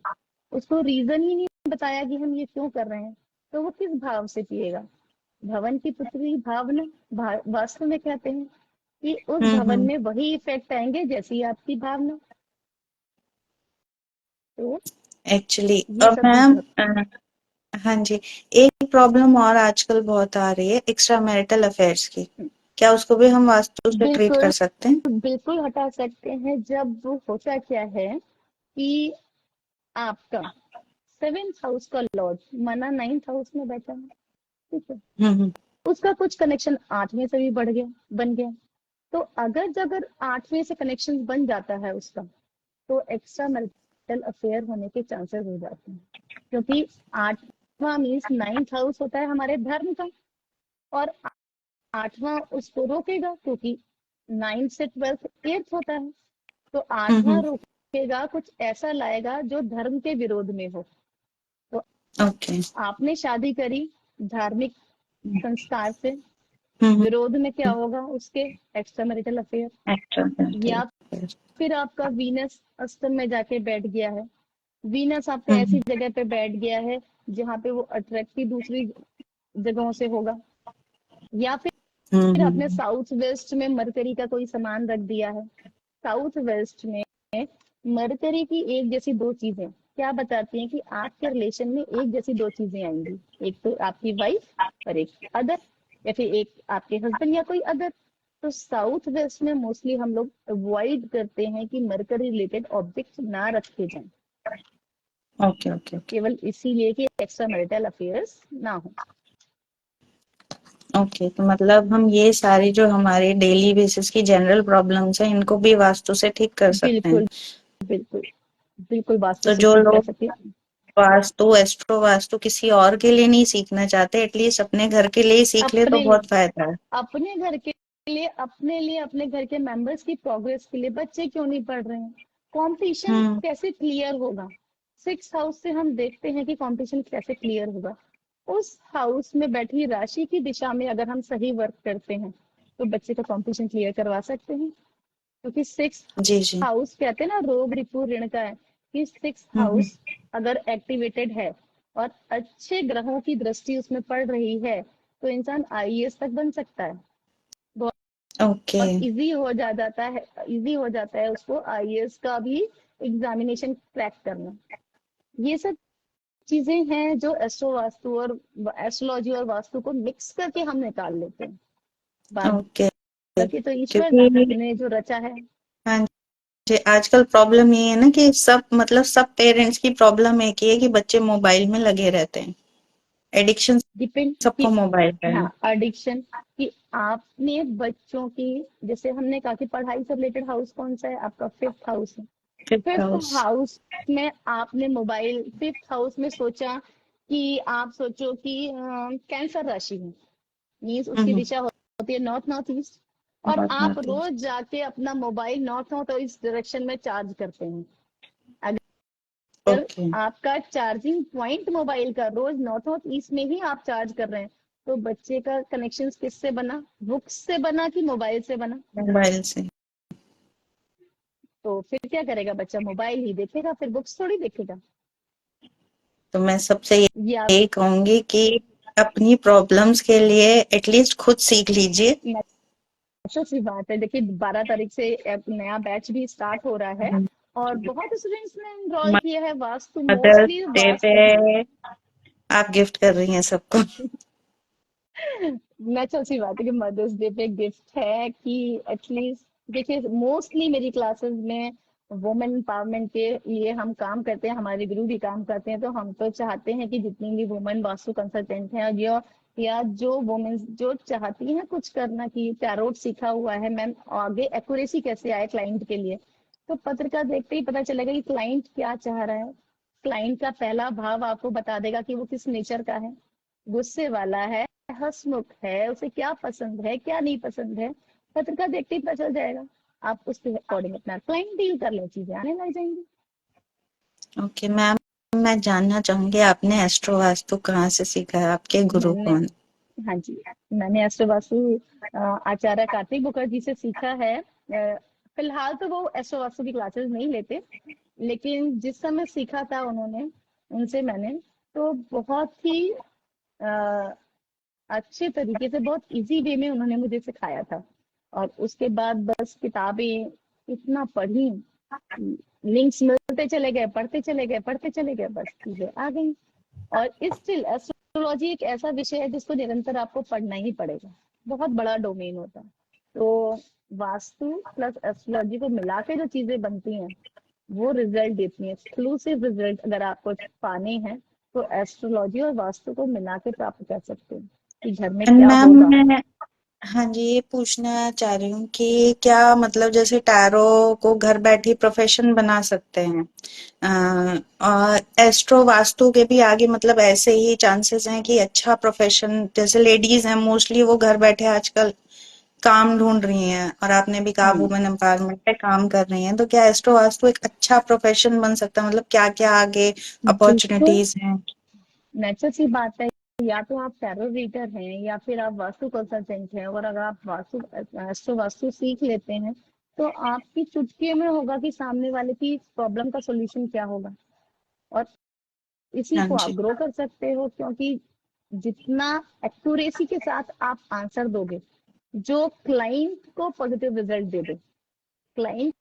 उसको रीजन ही नहीं बताया कि हम ये क्यों कर रहे हैं, तो वो किस भाव से पिएगा। भवन की पुत्री भावना, वास्तव में कहते हैं कि उस भवन हम्म। में वही इफेक्ट आएंगे जैसी आपकी भावना। तो एक्चुअली ये सब चीज मैम, बहुत हाँ जी, एक प्रॉब्लम और आजकल बहुत आ रही है, एक्स्ट्रा मैरिटल अफेयर्स की। क्या उसको भी हम वास्तु से ट्रीट बिल्कुल कर सकते हैं? बिल्कुल हटा सकते हैं। जब वो होता क्या है कि आपका 7th हाउस का लॉर्ड माना 9th हाउस में बैठा है, ठीक है, हम्म। उसका कुछ कनेक्शन 8वें से भी बढ़ गया, बन गया। तो अगर 8वें से कनेक्शन बन जाता है उसका, तो एक्स्ट्रा मैरिटल अफेयर होने के चांसेस हो जाते हैं, क्योंकि 8वां मीन्स 9th हाउस होता है हमारे धर्म का, और 8वां उसको रोकेगा, क्योंकि 9 से 12 8th होता है, तो 8वां हम्म। रोकेगा, कुछ ऐसा लाएगा जो धर्म के विरोध में हो। तो ओके। आपने शादी करी धार्मिक संस्कार से, हम्म। विरोध में क्या होगा उसके, extra marital affair. Extra marital या अफेयर। फिर आपका वीनस अष्टम में जाके बैठ गया है, वीनस आपका हम्म ऐसी जगह पे बैठ गया है जहाँ पे वो अट्रैक्टिव दूसरी जगहों से होगा। या फिर आपने हम्म। साउथ वेस्ट में मरकरी का कोई सामान रख दिया है। साउथ वेस्ट में मरकरी की एक जैसी दो चीजें क्या बताती हैं कि आपके रिलेशन में एक जैसी दो चीजें आएंगी, एक तो आपकी वाइफ और एक अदर, या फिर एक आपके हस्बैंड या कोई अदर। तो साउथ वेस्ट में मोस्टली हम लोग अवॉइड करते हैं कि मरकरी रिलेटेड ऑब्जेक्ट ना रखे जाएं, ओके ओके ओके केवल इसीलिए कि एक्स्ट्रा मैरिटल अफेयर्स ना हो। ओके। तो मतलब हम ये सारी जो हमारे डेली बेसिस की जनरल प्रॉब्लम्स हैं, इनको भी वास्तु से ठीक कर सकते हैं। बिल्कुल बिल्कुल बिल्कुल वास्तु तो से जो ठीक कर लोग सकते हैं। वास्तु, एस्ट्रो वास्तु किसी और के लिए नहीं सीखना चाहते, एटलीस्ट अपने घर के लिए ही सीख ले तो अपने बहुत फायदा है। अपने घर के लिए, अपने लिए, अपने घर के मेंबर्स की प्रोग्रेस के लिए। बच्चे क्यों नहीं पढ़ रहे हैं, कंपटीशन हम्म कैसे क्लियर होगा। 6th हाउस से हम देखते हैं कि कंपटीशन कैसे क्लियर होगा। उस हाउस में बैठी राशि की दिशा में अगर हम सही वर्क करते हैं, तो बच्चे का कंपटीशन क्लियर करवा सकते हैं, क्योंकि 6th जी जी। हाउस कहते हैं ना रोग रिपू ऋण का है, कि 6th हम्म। हाउस अगर एक्टिवेटेड है और अच्छे ग्रहों की दृष्टि उसमें पड़ रही है, तो इंसान आईएएस तक बन सकता है। ओके। बहुत इजी हो जाता है उसको आईएएस का भी एग्जामिनेशन क्रैक करना। ये सब चीजें हैं जो एस्ट्रो वास्तु और एस्ट्रोलॉजी और वास्तु को मिक्स करके हम निकाल लेते हैं। ओके। बाकी तो ईश्वर क्योंकि ने जो रचा है। हाँ जी, आजकल प्रॉब्लम ये है ना कि सब, मतलब सब पेरेंट्स की प्रॉब्लम एक ही है कि बच्चे मोबाइल में लगे रहते हैं। एडिक्शन डिपेंड सबको कि मोबाइल का है। हाँ एडिक्शन, कि आपने बच्चों की, जैसे हमने कहा कि पढ़ाई से रिलेटेड हाउस कौन सा है आपका, 5th हाउस है। फिफ्थ 5th हाउस में आपने मोबाइल, 5th हाउस में सोचा कि आप सोचो कि कैंसर राशि है, मीन्स उसकी हाउस। दिशा होती है नॉर्थ नॉर्थ ईस्ट, और बहुत आप नॉटी। रोज जाके अपना mobile north north east direction में चार्ज करते हैं। अगर ओके। आपका चार्जिंग पॉइंट मोबाइल का रोज नॉर्थ नॉर्थ ईस्ट में ही आप चार्ज कर रहे हैं, तो बच्चे का कनेक्शन किससे बना, बुक्स से बना कि मोबाइल से बना। मोबाइल से। तो फिर क्या करेगा बच्चा, मोबाइल ही देखेगा, फिर बुक्स थोड़ी देखेगा। तो मैं सबसे या यही कहूंगी कि अपनी प्रॉब्लम्स के लिए एटलीस्ट खुद सीख लीजिए। अच्छा सी बात है, देखिए 12 तारीख से एक नया बैच भी स्टार्ट हो रहा है, और बहुत स्टूडेंट्स ने एनरोल किया है वास्तु, मदर्स मोस्टली डे पे वास्तु। आप गिफ्ट कर रही हैं सबको? नेचुरल सी बात है कि मदर्स डे पे गिफ्ट है कि एटलीस्ट, देखिए मोस्टली मेरी क्लासेस में वुमेन एम्पावरमेंट के लिए हम काम करते हैं, हमारे गुरु भी काम करते हैं। तो हम तो चाहते हैं कि जितनी भी वुमेन वास्तु कंसल्टेंट हैं, या जो वुमेन जो चाहती हैं कुछ करना, कि टैरोट सीखा हुआ है मैम, आगे एक्यूरेसी कैसे आए क्लाइंट के लिए, तो पत्र का देखते ही पता चलेगा कि क्लाइंट क्या चाह रहा है। क्लाइंट का पहला भाव आपको बता देगा कि वो किस नेचर का है, गुस्से वाला है, हंसमुख है, उसे क्या पसंद है क्या नहीं पसंद है, पत्रिका देखते ही पता चल जाएगा। आप उसके अकॉर्डिंग अपना क्लाइंट डील कर लें, चीजें आने लग जाएंगी। ओके मैम, मैं जानना चाहूंगी आपने एस्ट्रो वास्तु कहाँ से सीखा है, आपके गुरु मैंने, कौन? हाँ जी, मैंने एस्ट्रो वास्तु आचार्य कार्तिक मुखर्जी से सीखा है। फिलहाल तो वो एस्ट्रो वास्तु की क्लासेस नहीं लेते, लेकिन जिस समय सीखा था उन्होंने, उनसे मैंने, तो बहुत ही अ, अच्छे तरीके से, बहुत इजी वे में उन्होंने मुझे सिखाया था। और उसके बाद बस किताबें इतना पढ़ी, लिंक्स मिलते चले गए, पढ़ते चले गए, पढ़ते चले गए, बस चीजें आ गई। और स्टिल एस्ट्रोलॉजी एक ऐसा विषय है जिसको निरंतर आपको पढ़ना ही पड़ेगा, बहुत बड़ा डोमेन होता है। तो वास्तु प्लस एस्ट्रोलॉजी को मिला के जो चीजें बनती हैं वो रिजल्ट देती हैं। एक्सक्लूसिव रिजल्ट अगर आपको पाने हैं तो एस्ट्रोलॉजी और वास्तु को मिला के प्राप्त कर सकते हैं कि घर में क्या मैम होगा। मैं, हाँ जी, ये पूछना चाह रही हूँ कि क्या मतलब जैसे टैरो को घर बैठे प्रोफेशन बना सकते हैं, और एस्ट्रो वास्तु के भी आगे मतलब ऐसे ही चांसेस हैं कि अच्छा प्रोफेशन, जैसे लेडीज हैं मोस्टली वो घर बैठे आजकल काम ढूंढ रही हैं, और आपने भी कहा हम्म, वुमेन एम्पावरमेंट पे काम कर रही हैं, तो क्या एस्ट्रो वास्तु एक अच्छा प्रोफेशन बन सकता है? मतलब क्या क्या आगे बिल्कुल अपॉर्चुनिटीज हैं? नेचुरल सी बात है। या तो आप टैरो रीडर हैं या फिर आप वास्तु कंसल्टेंट हैं, और अगर आप वास्तु एस्ट्रो वास्तु सीख लेते हैं तो आपकी चुटकी में होगा कि सामने वाले की प्रॉब्लम का सोल्यूशन क्या होगा। और इसी हाँ को आप जी। ग्रो कर सकते हो, क्योंकि जितना एक्यूरेसी के साथ आप आंसर दोगे जो क्लाइंट को पॉजिटिव रिजल्ट दे दे, क्लाइंट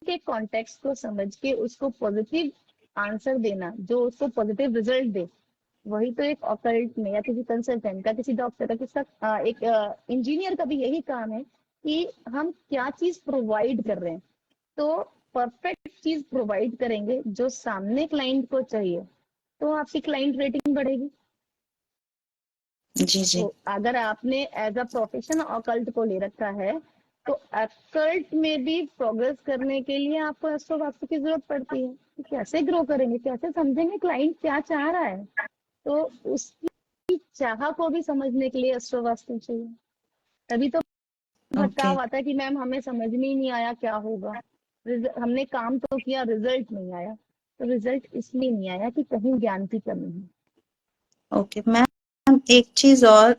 के कॉन्टेक्स्ट को समझ के उसको पॉजिटिव आंसर देना जो उसको पॉजिटिव रिजल्ट दे, वही तो एक ऑकल्ट में या किसी कंसल्टेंट का, किसी डॉक्टर का, किसी एक इंजीनियर का भी यही काम है कि हम क्या चीज प्रोवाइड कर रहे हैं। तो परफेक्ट चीज प्रोवाइड करेंगे जो सामने क्लाइंट को चाहिए, तो आपकी क्लाइंट रेटिंग बढ़ेगी। जी जी। तो अगर आपने एज अ प्रोफेशन ऑकल्ट को ले रखा है तो ऑकल्ट में भी प्रोग्रेस करने के लिए आपको एस्ट्रो वास्तु की जरूरत पड़ती है। तो कैसे ग्रो करेंगे, कैसे समझेंगे क्लाइंट क्या चाह रहा है, तो उसकी चाह को भी समझने के लिए एस्ट्रो वास्तु चाहिए। तभी तो ओके। भटकाव आता है कि मैम हमें समझ में ही नहीं आया क्या होगा, हमने काम तो किया रिजल्ट नहीं आया। तो रिजल्ट इसलिए नहीं आया कि कहीं ज्ञान की कमी है। ओके मैम, एक चीज और,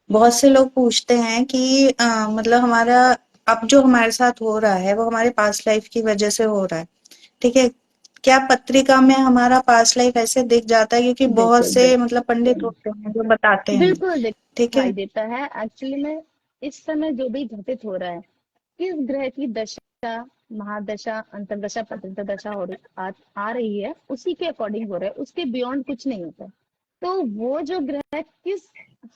बहुत से लोग पूछते हैं कि मतलब हमारा अब जो हमारे साथ हो रहा है वो हमारे पास्ट लाइफ की वजह से हो रहा है, ठीक है? क्या पत्रिका में हमारा पास्ट लाइफ ऐसे दिख जाता है? क्योंकि बहुत बिल्कुल से मतलब पंडित बिल्कुल होते हैं जो बताते हैं, बिल्कुल ठीक है? दिखाई देता है। एक्चुअली में इस समय जो भी घटित हो रहा है, किस ग्रह की दशा, महादशा, अंतरदशा, प्रतिदशा हो रही आ रही है, उसी के अकॉर्डिंग हो रहा है, उसके बियॉन्ड कुछ नहीं होता है। तो वो जो ग्रह किस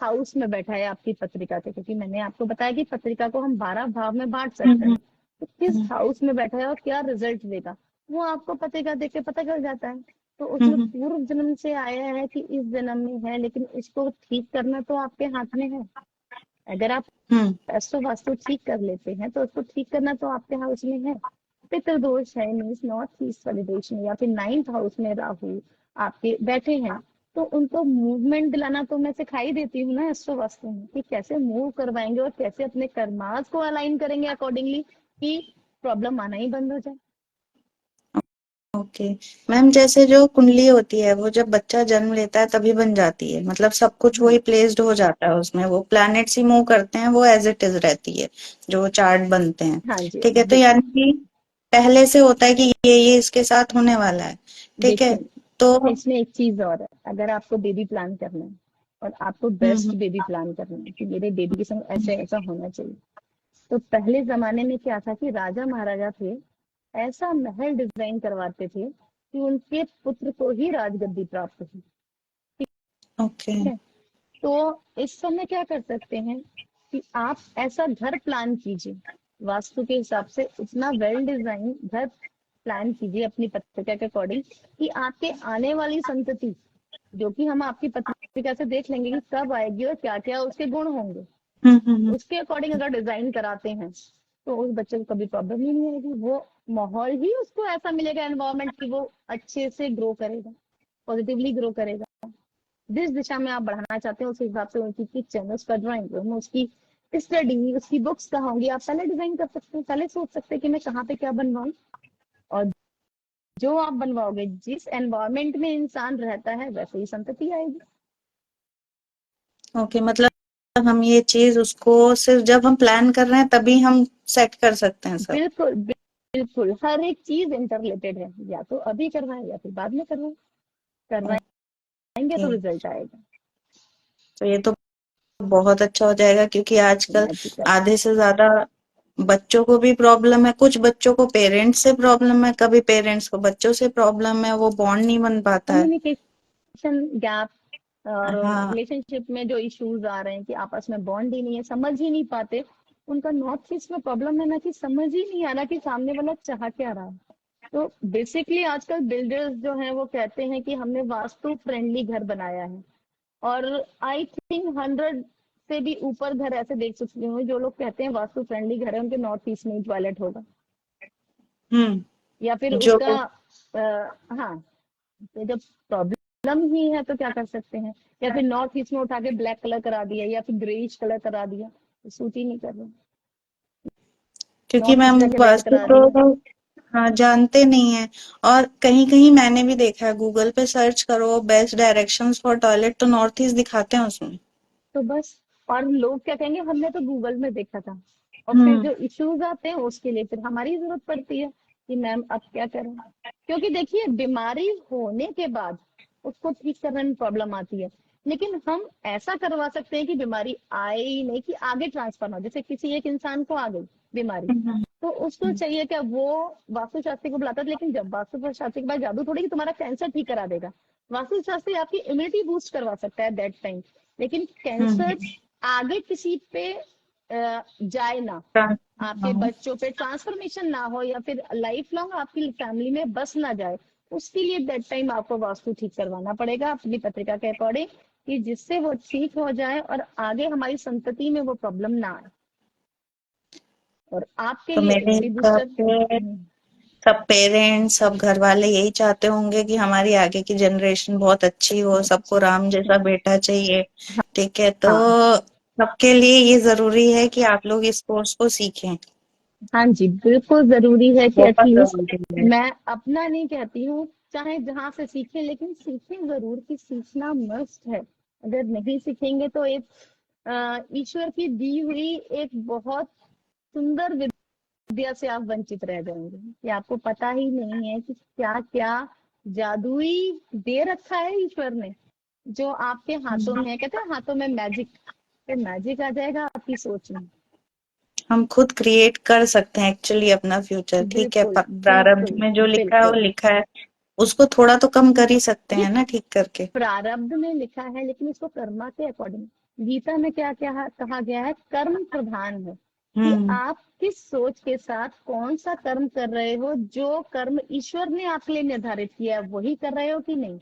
हाउस में बैठा है आपकी पत्रिका के, क्योंकि मैंने आपको बताया कि पत्रिका को हम 12 भाव में बांट सकते हम्म हैं, तो किस हम्म हाउस में बैठा है और क्या रिजल्ट देगा वो आपको पत्रिका देख के पता चल जाता है। तो उसमें हम्म पूर्व जन्म से आया है कि इस जन्म में है, लेकिन इसको ठीक करना तो आपके हाथ में है। अगर आप हम्म एस्ट्रो वास्तु ठीक कर लेते हैं तो उसको ठीक करना तो आपके हाउस में है। पितृदोष है, मीन्स नॉर्थ ईस्ट वाले देश में या फिर नाइन्थ हाउस में राहु आपके बैठे हैं, तो उनको मूवमेंट दिलाना तो मैं सिखाई देती हूँ ना एस्ट्रो वास्तु में, कि कैसे मूव करवाएंगे और कैसे अपने कर्मास को अलाइन करेंगे अकॉर्डिंगली कि प्रॉब्लम आना ही बंद हो जाए। ओके मैम, जैसे जो कुंडली होती है वो जब बच्चा जन्म लेता है तभी बन जाती है, मतलब सब कुछ हाँ वही प्लेस्ड हो जाता है उसमें, वो प्लैनेट्स ही मूव करते हैं, वो एज इट इज रहती है जो चार्ट बनते हैं, हाँ जी, ठीक है? तो बिल्कुल। यानी कि पहले से होता है कि ये इसके साथ होने वाला है, ठीक है? देखिए, तो इसमें एक चीज और है, अगर आपको बेबी प्लान करना है और आपको बेस्ट हम्म बेबी प्लान करना है कि मेरे बेबी के संग ऐसे ऐसा होना चाहिए, तो पहले जमाने में क्या था कि राजा महाराजा थे, ऐसा महल डिजाइन करवाते थे कि उनके पुत्र को ही राजगद्दी प्राप्त हो। ओके। ठीक है, तो इस समय क्या कर सकते हैं कि आप ऐसा घर प्लान कीजिए, वास्तु के हिसाब से इतना वेल डिजाइन घर प्लान कीजिए अपनी पत्रिका के अकॉर्डिंग कि आपके आने वाली संतति, जो कि हम आपकी पत्रिका से देख लेंगे कि कब आएगी और क्या क्या उसके गुण होंगे, हम्म। उसके अकॉर्डिंग अगर डिजाइन कराते हैं तो उस बच्चे को कभी प्रॉब्लम ही नहीं आएगी। वो माहौल ही उसको ऐसा मिलेगा, एनवायरमेंट की, वो अच्छे से ग्रो करेगा, पॉजिटिवली ग्रो करेगा। जिस दिशा में आप बढ़ाना चाहते हैं उस हिसाब से उनकी किचन, उसका ड्राइंग रूम, उसकी स्टडी, उसकी बुक्स कहाँ होंगी, आप पहले डिजाइन कर सकते हैं, पहले सोच सकते हैं कि मैं कहाँ पे क्या बनवाऊं। और जो आप बनवाओगे, जिस एनवायरमेंट में इंसान रहता है वैसे ही संतति आएगी। ओके, मतलब हम ये चीज उसको सिर्फ जब हम प्लान कर रहे हैं तभी हम सेट कर सकते हैं सब। बिल्कुल बिल्कुल, हर एक चीज इंटरलेटेड है, या तो अभी करवाएं या फिर बाद में करवाएं, करवाएंगे ओके, तो रिजल्ट आएगा। तो ये तो बहुत अच्छा हो जाएगा, क्योंकि आजकल मैजिकल। आधे से ज्यादा बच्चों को भी प्रॉब्लम है, कुछ बच्चों को पेरेंट्स से प्रॉब्लम है, कभी पेरेंट्स को बच्चों से प्रॉब्लम है, वो बॉन्ड नहीं बन पाता है। कम्युनिकेशन गैप और हाँ। रिलेशनशिप में जो इश्यूज आ रहे हैं कि आपस में बॉन्ड ही नहीं है, समझ ही नहीं पाते, उनका नॉर्थ ईस्ट में प्रॉब्लम है ना कि समझ ही नहीं आ रहा कि सामने वाला चाह क्या रहा है। तो बेसिकली आजकल बिल्डर्स जो हैं वो कहते हैं कि हमने वास्तु फ्रेंडली घर बनाया है, और आई थिंक 100 से भी ऊपर घर ऐसे देख चुकी हूँ जो लोग कहते हैं वास्तु फ्रेंडली घर है, उनके नॉर्थ ईस्ट में टॉयलेट होगा, या फिर जो उसका हाँ, तो जब प्रॉब्लम ही है तो क्या कर सकते हैं। या फिर नॉर्थ ईस्ट में उठा के ब्लैक कलर करा दिया या फिर ग्रेइश कलर करा दिया, तो सूट ही नहीं कर रहा। क्योंकि नॉर्थ ईस्ट मैम जाके रेड वास्तु करा दिया। तो हाँ जानते नहीं है। और कहीं कहीं मैंने भी देखा है, गूगल पे सर्च करो बेस्ट डायरेक्शंस फॉर टॉयलेट, तो नॉर्थ ईस्ट दिखाते हैं उसमें। तो बस, और लोग क्या कहेंगे हमने तो गूगल में देखा था, और फिर हम्म। जो इश्यूज आते हैं उसके लिए फिर हमारी जरूरत पड़ती है कि मैम अब क्या करें। क्योंकि देखिए बीमारी होने के बाद उसको ठीक करने में प्रॉब्लम आती है, लेकिन हम ऐसा करवा सकते हैं कि बीमारी आए ही नहीं, कि आगे ट्रांसफर ना हो। जैसे किसी एक इंसान को आ गई बीमारी, हम्म। तो उसको चाहिए क्या, वो वास्तु शास्त्री को बुलाता है, लेकिन जब वास्तु शास्त्री के पास जादू थोड़ी कि तुम्हारा कैंसर ठीक करा देगा। वास्तु शास्त्री आपकी इम्यूनिटी बूस्ट करवा सकता है दैट टाइम, लेकिन कैंसर हम्म। आगे किसी पे जाए ना, आपके हाँ। बच्चों पे ट्रांसफॉर्मेशन ना हो, या फिर लाइफ लॉन्ग आपकी फैमिली में बस ना जाए, उसके लिए दैट टाइम आपको वास्तु ठीक करवाना पड़ेगा अपनी पत्रिका के अकॉर्डिंग, कि जिससे वो ठीक हो जाए और आगे हमारी संतति में वो प्रॉब्लम ना आए। और आपके तो लिए मेरे एसी हिसाब बूस्टर। से सब पेरेंट्स, सब घर वाले यही चाहते होंगे कि हमारी आगे की जनरेशन बहुत अच्छी हो, सबको राम जैसा बेटा चाहिए। ठीक है, तो हाँ सबके लिए ये जरूरी है कि आप लोग इस कोर्स को सीखें। हाँ जी, बिल्कुल जरूरी है कि बहुत एटलीस्ट, जरूरी है। मैं अपना नहीं कहती हूँ, चाहे जहाँ से सीखें, लेकिन सीखें जरूर, कि सीखना मस्ट है। अगर नहीं सीखेंगे तो एक ईश्वर की दी हुई एक बहुत सुंदर विद्या से आप वंचित रह जाएंगे, कि आपको पता ही नहीं है कि क्या क्या जादुई दे रखा है ईश्वर ने, जो आपके हाथों में है। कहते हैं हाथों में मैजिक, तो मैजिक आ जाएगा आपकी सोच में। हम खुद क्रिएट कर सकते हैं एक्चुअली अपना फ्यूचर। ठीक है, बिल्कुल प्रारब्ध बिल्कुल में जो लिखा है वो बिल्कुल। लिखा है, उसको थोड़ा तो कम कर ही सकते ये हैं ना, ठीक करके। प्रारब्ध में लिखा है, लेकिन इसको कर्मा के अकॉर्डिंग, गीता में क्या क्या कहा गया है, कर्म प्रधान है, कि हम्म। आप किस सोच के साथ कौन सा कर्म कर रहे हो, जो कर्म ईश्वर ने आपके लिए निर्धारित किया है वही कर रहे हो कि नहीं।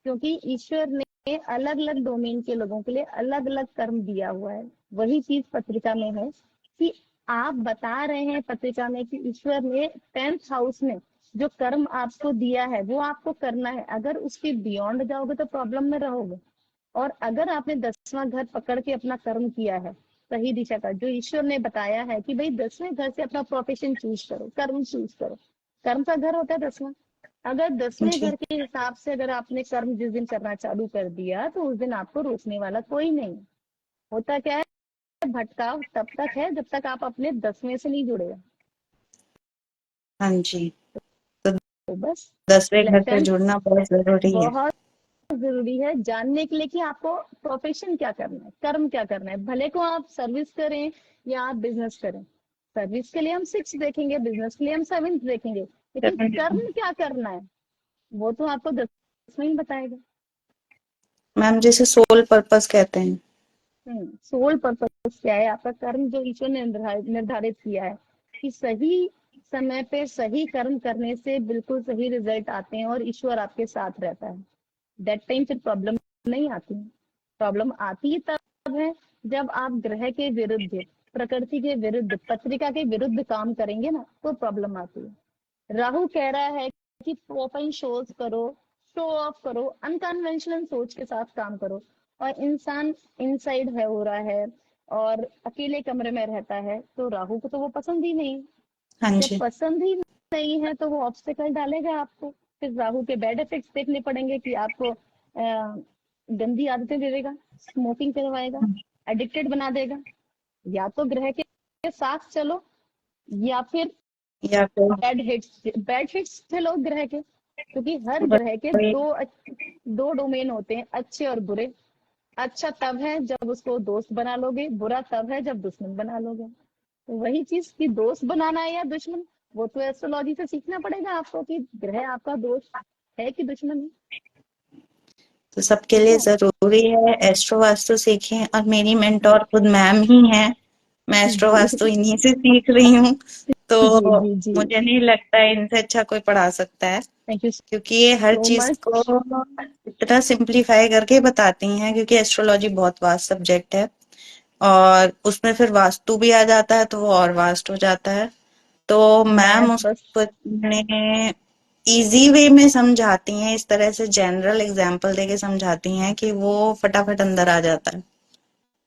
क्योंकि ईश्वर ने अलग अलग डोमेन के लोगों के लिए अलग अलग कर्म दिया हुआ है। वही चीज पत्रिका में है, कि आप बता रहे हैं पत्रिका में कि ईश्वर ने 10th हाउस में जो कर्म आपको दिया है वो आपको करना है। अगर उसके बियॉन्ड जाओगे तो प्रॉब्लम में रहोगे, और अगर आपने 10वां घर पकड़ के अपना कर्म किया है सही दिशा का, जो ईश्वर ने बताया है कि भाई 10वें घर से अपना प्रोफेशन चूज करो, कर्म चूज करो, कर्म का घर होता है 10वां। अगर 10वें जी। घर के हिसाब से अगर आपने कर्म जिस दिन करना चालू कर दिया, तो उस दिन आपको रोकने वाला कोई नहीं। होता क्या है, भटकाव तब तक है जब तक आप अपने 10वें से नहीं जुड़े। हाँ जी। तो तो बस 10वें घर से 10th जुड़ना बहुत जरूरी है। बहुत जरूरी है जानने के लिए कि आपको प्रोफेशन क्या करना है, कर्म क्या करना है। भले को आप सर्विस करें या आप बिजनेस करें, सर्विस के लिए हम 6 देखेंगे, बिजनेस के लिए हम 7 देखेंगे, लेकिन कर्म क्या करना है वो तो आपको 10 में ही बताएगा। मैम जिसे सोल पर्पस कहते हैं। सोल पर्पस क्या है, आपका कर्म जो ईश्वर ने निर्धारित किया है, कि सही समय पे सही कर्म करने से बिल्कुल सही रिजल्ट आते हैं और ईश्वर आपके साथ रहता है। दैट टाइम फिर प्रॉब्लम नहीं आती। प्रॉब्लम आती तब है जब आप ग्रह के विरुद्ध, प्रकृति के विरुद्ध, पत्रिका के विरुद्ध काम करेंगे ना, तो प्रॉब्लम आती है। राहु कह रहा है कि ओपन शोज करो, शो ऑफ करो, अनकन्वेंशनल सोच के साथ काम करो, और इंसान इनसाइड है हो रहा है, और अकेले कमरे में रहता है, तो राहु को तो वो पसंद ही नहीं। हाँ जब जी। पसंद ही नहीं है तो वो ऑब्स्टिकल डालेगा आपको। फिर राहु के बैड इफेक्ट्स देखने पड़ेंगे कि आपको गंदी आदतें दे देगा, स्मोकिंग करवाएगा, एडिक्टेड बना देगा। या तो ग्रह के साथ चलो, या फिर या फिर बैड हिट्स झेलो ग्रह के, क्योंकि हर ग्रह के दो डोमेन होते हैं, अच्छे और बुरे। अच्छा तब है जब उसको दोस्त बना लोगे, बुरा तब है जब दुश्मन बना लोगे। तो वही चीज कि दोस्त बनाना है या दुश्मन, वो तो एस्ट्रोलॉजी से सीखना पड़ेगा आपको कि ग्रह आपका दोस्त है कि दुश्मन है। तो सबके ठीक लिए है। जरूरी है एस्ट्रो वास्तु सीखें, और मेरी मेंटोर खुद मैम ही है। मैं एस्ट्रो जी वास्तु इन्हीं से सीख रही हूँ। तो जी जी जी। मुझे नहीं लगता है इनसे अच्छा कोई पढ़ा सकता है, थैंक यू क्योंकि ये हर सो चीज को मच। इतना सिंप्लीफाई करके बताती हैं, क्योंकि एस्ट्रोलॉजी बहुत वास्ट सब्जेक्ट है, और उसमें फिर वास्तु भी आ जाता है तो वो और वास्ट हो जाता है। तो मैं मैम बस उसको इतने इजी वे में समझाती हैं, इस तरह से जनरल एग्जांपल देके समझाती हैं कि वो फटाफट अंदर आ जाता है।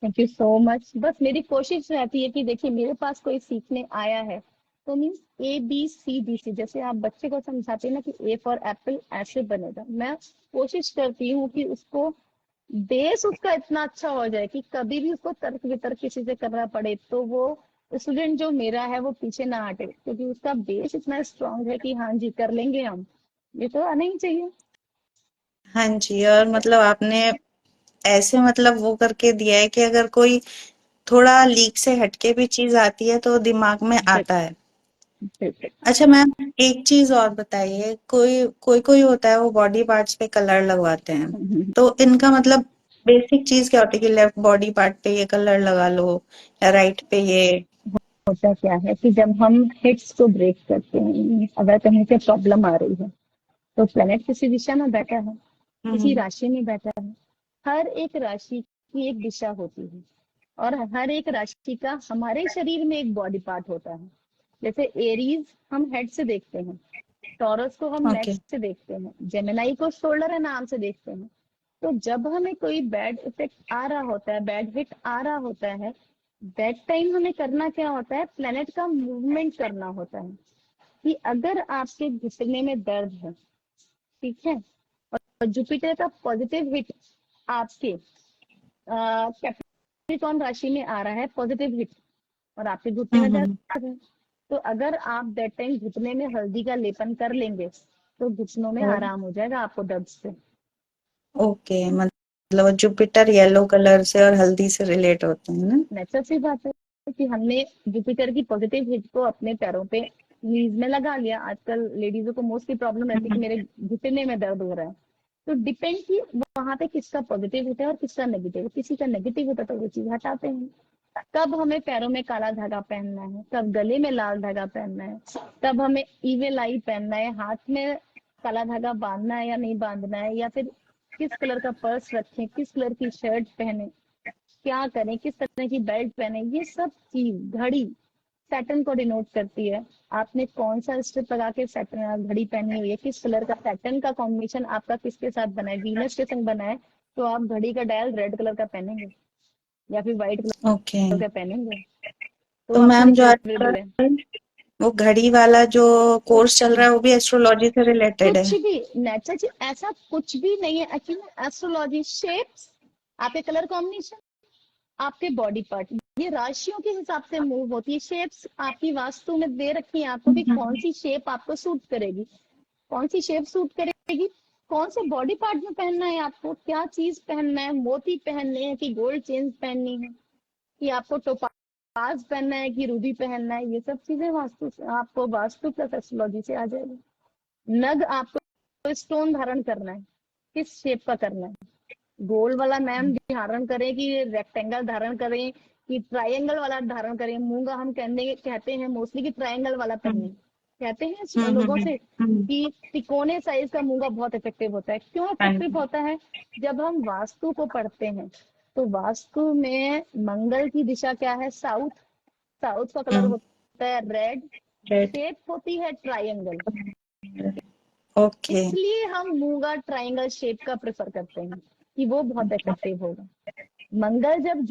Thank you so much. बस मेरी कोशिश रहती है कि देखिए मेरे पास कोई सीखने आया है तो मीन्स ABCD जैसे आप बच्चे को समझाते हैं ना कि A फॉर एप्पल ऐसे बनेगा, मैं कोशिश करती हूँ कि उसको बेस उसका इतना अच्छा हो जाए कि कभी भी उसको तर्क वितर्क किसी से करना पड़े तो वो स्टूडेंट जो मेरा है वो पीछे ना हटे, क्योंकि उसका बेस इतना स्ट्रांग है कि हाँ जी कर लेंगे हम। ये तो आना ही चाहिए। हाँ जी, और मतलब आपने ऐसे मतलब वो करके दिया है कि अगर कोई थोड़ा लीक से हटके भी चीज आती है तो दिमाग में आता बिल्कुल है। बिल्कुल। अच्छा मैम, एक चीज और बताइए, कोई कोई कोई होता है वो बॉडी पार्ट्स पे कलर लगवाते हैं, तो इनका मतलब बेसिक चीज क्या होती है कि लेफ्ट बॉडी पार्ट पे ये कलर लगा लो या राइट पे ये? होता क्या है कि जब हम हिट्स को ब्रेक करते हैं, अगर कहीं से प्रॉब्लम आ रही है तो प्लेनेट किसी दिशा में बैठा है, किसी हम्म। राशि में बैठा है। हर एक राशि की एक दिशा होती है, और हर एक राशि का हमारे शरीर में एक बॉडी पार्ट होता है। जैसे एरीज हम हेड से देखते हैं, टॉरस को हम नेक ओके। से देखते हैं, जेमिनाई को शोल्डर है नाम से देखते हैं। तो जब हमें कोई बैड इफेक्ट आ रहा होता है, बैड हिट आ रहा होता है, दैट टाइम हमें करना क्या होता है, प्लेनेट का मूवमेंट करना होता है। कि अगर आपके घुटने में दर्द है, ठीक है, और जुपिटर का पॉजिटिव हिट आपके कैप्रिकॉर्न राशि में आ रहा है, पॉजिटिव हिट, और आपके घुटने में हम्म। दर्द है, तो अगर आप दैट टाइम घुटने में हल्दी का लेपन कर लेंगे तो घुटनों में आराम हो जाएगा आपको दर्द से। ओके, मतलब जुपिटर येलो कलर से और हल्दी से रिलेट होते हैं ना? नेचुरल सी बात है कि हमने जुपिटर की पॉजिटिव हिट को अपने पैरों पे नीज में लगा लिया। आजकल लेडीजों को मोस्टली प्रॉब्लम रहती है कि हम्म। मेरे घुटने में दर्द हो रहा है। तो डिपेंड कि वहां पे किसका पॉजिटिव होता है और किसका नेगेटिव। किसी का नेगेटिव होता है तो वो चीज हटाते हैं। कब हमें पैरों में काला धागा पहनना है, कब गले में लाल धागा पहनना है, कब हमें ईवेल आई पहनना है, हाथ में काला धागा बांधना है या नहीं बांधना है, या फिर किस कलर का पर्स रखें, किस कलर की शर्ट पहने, क्या करें, किस तरह की बेल्ट पहने, ये सब चीज घड़ी सैटर्न को डिनोट करती है। आपने कौन सा स्ट्रिप लगा के सैटर्न घड़ी पहनी हुई है, किस कलर का सैटर्न का कॉम्बिनेशन आपका किसके साथ बना है, वीनस के संग बना है, तो आप घड़ी का डायल रेड कलर का पहनेंगे या फिर व्हाइट ओके। कलर का पहनेंगे, तो तो आपके मैम लिए जो फेवरेबल है। आजकल वो घड़ी वाला जो कोर्स चल कुछ रहा है वो भी एस्ट्रोलॉजी से रिलेटेड है? कुछ भी नेचर जी, ऐसा कुछ भी नहीं है एक्चुअली। एस्ट्रोलॉजी शेप्स, आपके कलर कॉम्बिनेशन, आपके बॉडी पार्ट, ये राशियों के हिसाब से मूव होती है। शेप्स आपकी वास्तु में दे रखी है आपको कि कौन सी शेप आपको सूट करेगी, कौन सी शेप सूट करेगी, कौन से बॉडी पार्ट में पहनना है आपको, क्या चीज पहनना है, मोती पहनने हैं कि गोल्ड चेन्स पहननी है, कि आपको टोपाज पहनना है कि रूबी पहनना है, ये सब चीजें वास्तु से आपको वास्तु प्लस एस्ट्रोलॉजी से आ जाएगी। नग आपको स्टोन धारण करना है, किस शेप का करना है, गोल वाला मैम धारण करें कि रेक्टेंगल धारण करें कि ट्रायंगल वाला धारण करें। मूंगा हम कहते हैं मोस्टली कि ट्रायंगल वाला पहने, कहते हैं लोगों से हम्म। कि तिकोने साइज का मूंगा बहुत इफेक्टिव होता है। क्यों हाँ इफेक्टिव जी। होता है? जब हम वास्तु को पढ़ते हैं तो वास्तु में मंगल की दिशा क्या है, साउथ, साउथ का कलर हम्म। होता है रेड, राइट। शेप होती है ट्रायंगल। ओके। इसलिए हम मूंगा ट्रायंगल शेप का प्रेफर करते हैं कि वो बहुत इफेक्टिव होगा। मंगल जब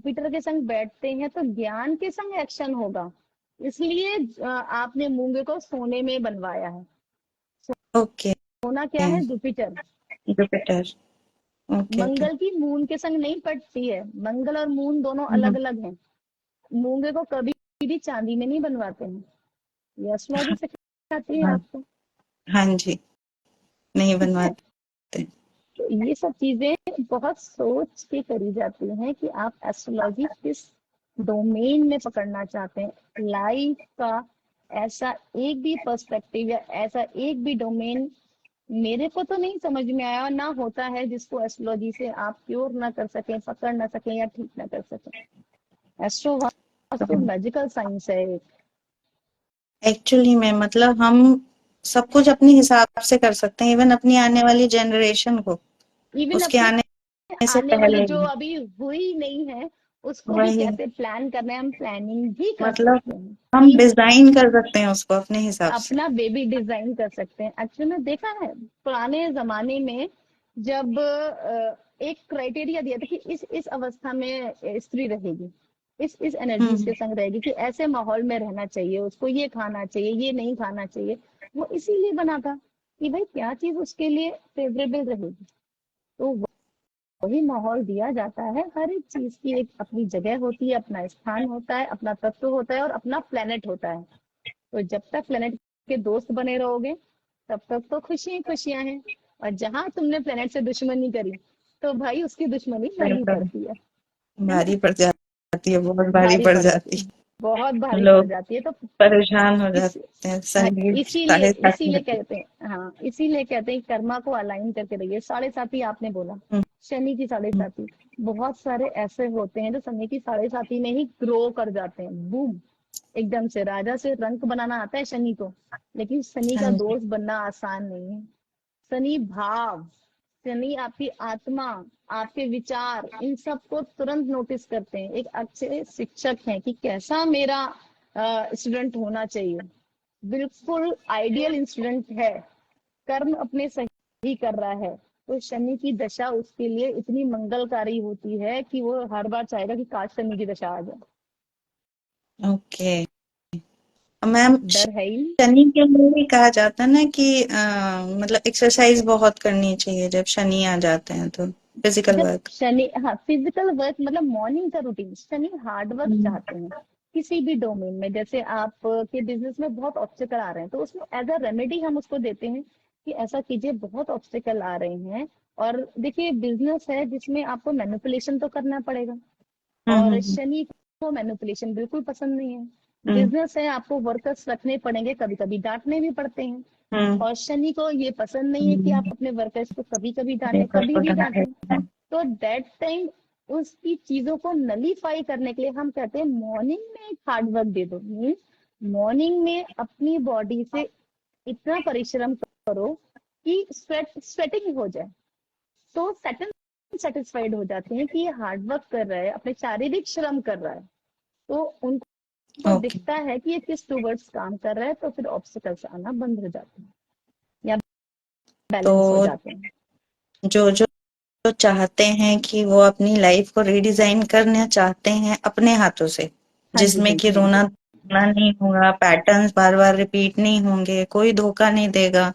जुपिटर के संग बैठते हैं तो ज्ञान के संग एक्शन होगा। इसलिए आपने मूंगे को सोने में बनवाया है। ओके। सोना क्या है? Jupiter. Jupiter. Okay okay. Mangal की मून के संग नहीं पड़ती है, मंगल और मून दोनों अलग हम्म, अलग हैं। मूंगे को कभी भी चांदी में नहीं बनवाते हैं। ये एस्ट्रोलॉजी सिखाती है हाँ आपको। हाँ जी, नहीं ठीक है, बनवाते। तो ये सब चीजें बहुत सोच के करी जाती हैं कि आप एस्ट्रोलॉजी किस डोमेन में पकड़ना चाहते हैं। लाइफ का ऐसा एक भी पर्सपेक्टिव या ऐसा एक भी डोमेन मेरे को तो नहीं समझ में आया, और ना होता है जिसको एस्ट्रोलॉजी से आप क्योर ना कर सकें, पकड़ ना सकें या ठीक ना कर सकें। एस्ट्रो वास्तु मैजिकल साइंस है एक। एक्चुअली में मतलब हम सब कुछ अपने हिसाब से कर सकते हैं, इवन अपनी आने वाली जनरेशन को, इवन उसके अपने आने से आने वाली पहले जो भी। अभी हुई नहीं है उसको भी वही, कैसे प्लान करना है, हम प्लानिंग भी कर मतलब सकते हैं हम कि डिजाइन कर सकते हैं उसको अपने हिसाब से। अपना बेबी डिजाइन कर सकते हैं। एक्चुअली में देखा है पुराने जमाने में, जब एक क्राइटेरिया दिया था कि इस अवस्था में स्त्री रहेगी, इस एनर्जीज हम्म के संग रहेगी, कि ऐसे माहौल में रहना चाहिए, उसको ये खाना चाहिए, ये नहीं खाना चाहिए। वो इसीलिए बना था कि भाई क्या चीज उसके लिए फेवरेबल रहेगी। तो वही माहौल दिया जाता है। हर एक चीज की एक अपनी जगह होती है, अपना स्थान होता है, अपना तत्व होता है और अपना प्लेनेट होता है। तो जब तक प्लेनेट के दोस्त बने रहोगे तब तक तो खुशियां ही खुशियां हैं। और जहां तुमने प्लेनेट से दुश्मनी करी तो भाई उसकी दुश्मनी भारी बिल्कुल। पड़ती है ना? भारी पड़ जाती है, बहुत भारी भारी पड़ पड़ जाती जाती है, बहुत है, भारी पड़ लोग जाती है। तो परेशान हो इस जाते हैं। हाँ, संगीत इसीलिए 7:30 इसीलिए बजे। कहते हैं, हाँ इसीलिए कहते हैं कर्मा को अलाइन करके रहिए। साढ़े साथी आपने बोला, हम्म, शनि की साढ़े हम्म, साथी। बहुत सारे ऐसे होते हैं जो शनि की साढ़े साथी में ही ग्रो कर जाते हैं, बूम, एकदम से राजा से रंक बनाना आता है शनि को। लेकिन शनि हाँ का जी। दोस्त बनना आसान नहीं है। शनि भाव, शनि आपकी आत्मा, आपके विचार, इन सब को तुरंत नोटिस करते हैं। एक अच्छे शिक्षक हैं कि कैसा मेरा स्टूडेंट होना चाहिए, बिल्कुल आइडियल इंस्ट्रूमेंट है, कर्म अपने सही कर रहा है, तो शनि की दशा उसके लिए इतनी मंगलकारी होती है कि वो हर बार चाहेगा कि काश शनि की दशा आ जाए। ओके मैम, डर है ही नहीं। शनि के लिए भी कहा जाता है ना कि मतलब एक्सरसाइज बहुत करनी चाहिए जब शनि आ जाते हैं, तो फिजिकल जब वर्क। शनि, हाँ फिजिकल वर्क मतलब मॉर्निंग का रूटीन। शनि हार्ड वर्क हम्म चाहते हैं किसी भी डोमेन में। जैसे आप के बिजनेस में बहुत ऑब्स्टिकल आ रहे हैं तो उसमें एज अ रेमेडी हम उसको देते हैं कि ऐसा कीजिए, बहुत ऑब्स्टिकल आ रहे हैं। और देखिए बिजनेस है जिसमें आपको मैनिपुलेशन तो करना पड़ेगा, और हम्म शनि को मैनिपुलेशन बिल्कुल पसंद नहीं है। हम्म बिजनेस है, आपको वर्कर्स रखने पड़ेंगे, कभी कभी डांटने भी पड़ते हैं। हम्म और शनि को ये पसंद नहीं है कि आप हम्म, अपने वर्कर्स को कभी कभी डांटे, पेपर कभी को भी डाले डांटे। हैं। तो दैट टाइम उसकी चीजों को नलीफाई करने के लिए हम कहते हैं मॉर्निंग में एक हार्ड वर्क दे दो। मीन्स मॉर्निंग में अपनी बॉडी से इतना परिश्रम करो कि स्वेटिंग हो जाए, तो सेटिस्फाइड हो जाते हैं कि ये हार्ड वर्क कर रहा है, अपने शारीरिक श्रम कर रहा है। तो उनको ओके। दिखता है कि ये किस टूवर्ड्स काम कर रहा है, तो फिर ऑब्स्टिकल्स आना बंद हो जाते हैं या बैलेंस हो तो जाते हैं। जो जो जो चाहते हैं कि वो अपनी लाइफ को रीडिजाइन करना चाहते हैं अपने हाथों से, हाँ जी, जिसमें हाँ कि जी, हाँ रोना जी। धोना नहीं होगा, पैटर्न्स बार बार रिपीट नहीं होंगे, कोई धोखा नहीं देगा,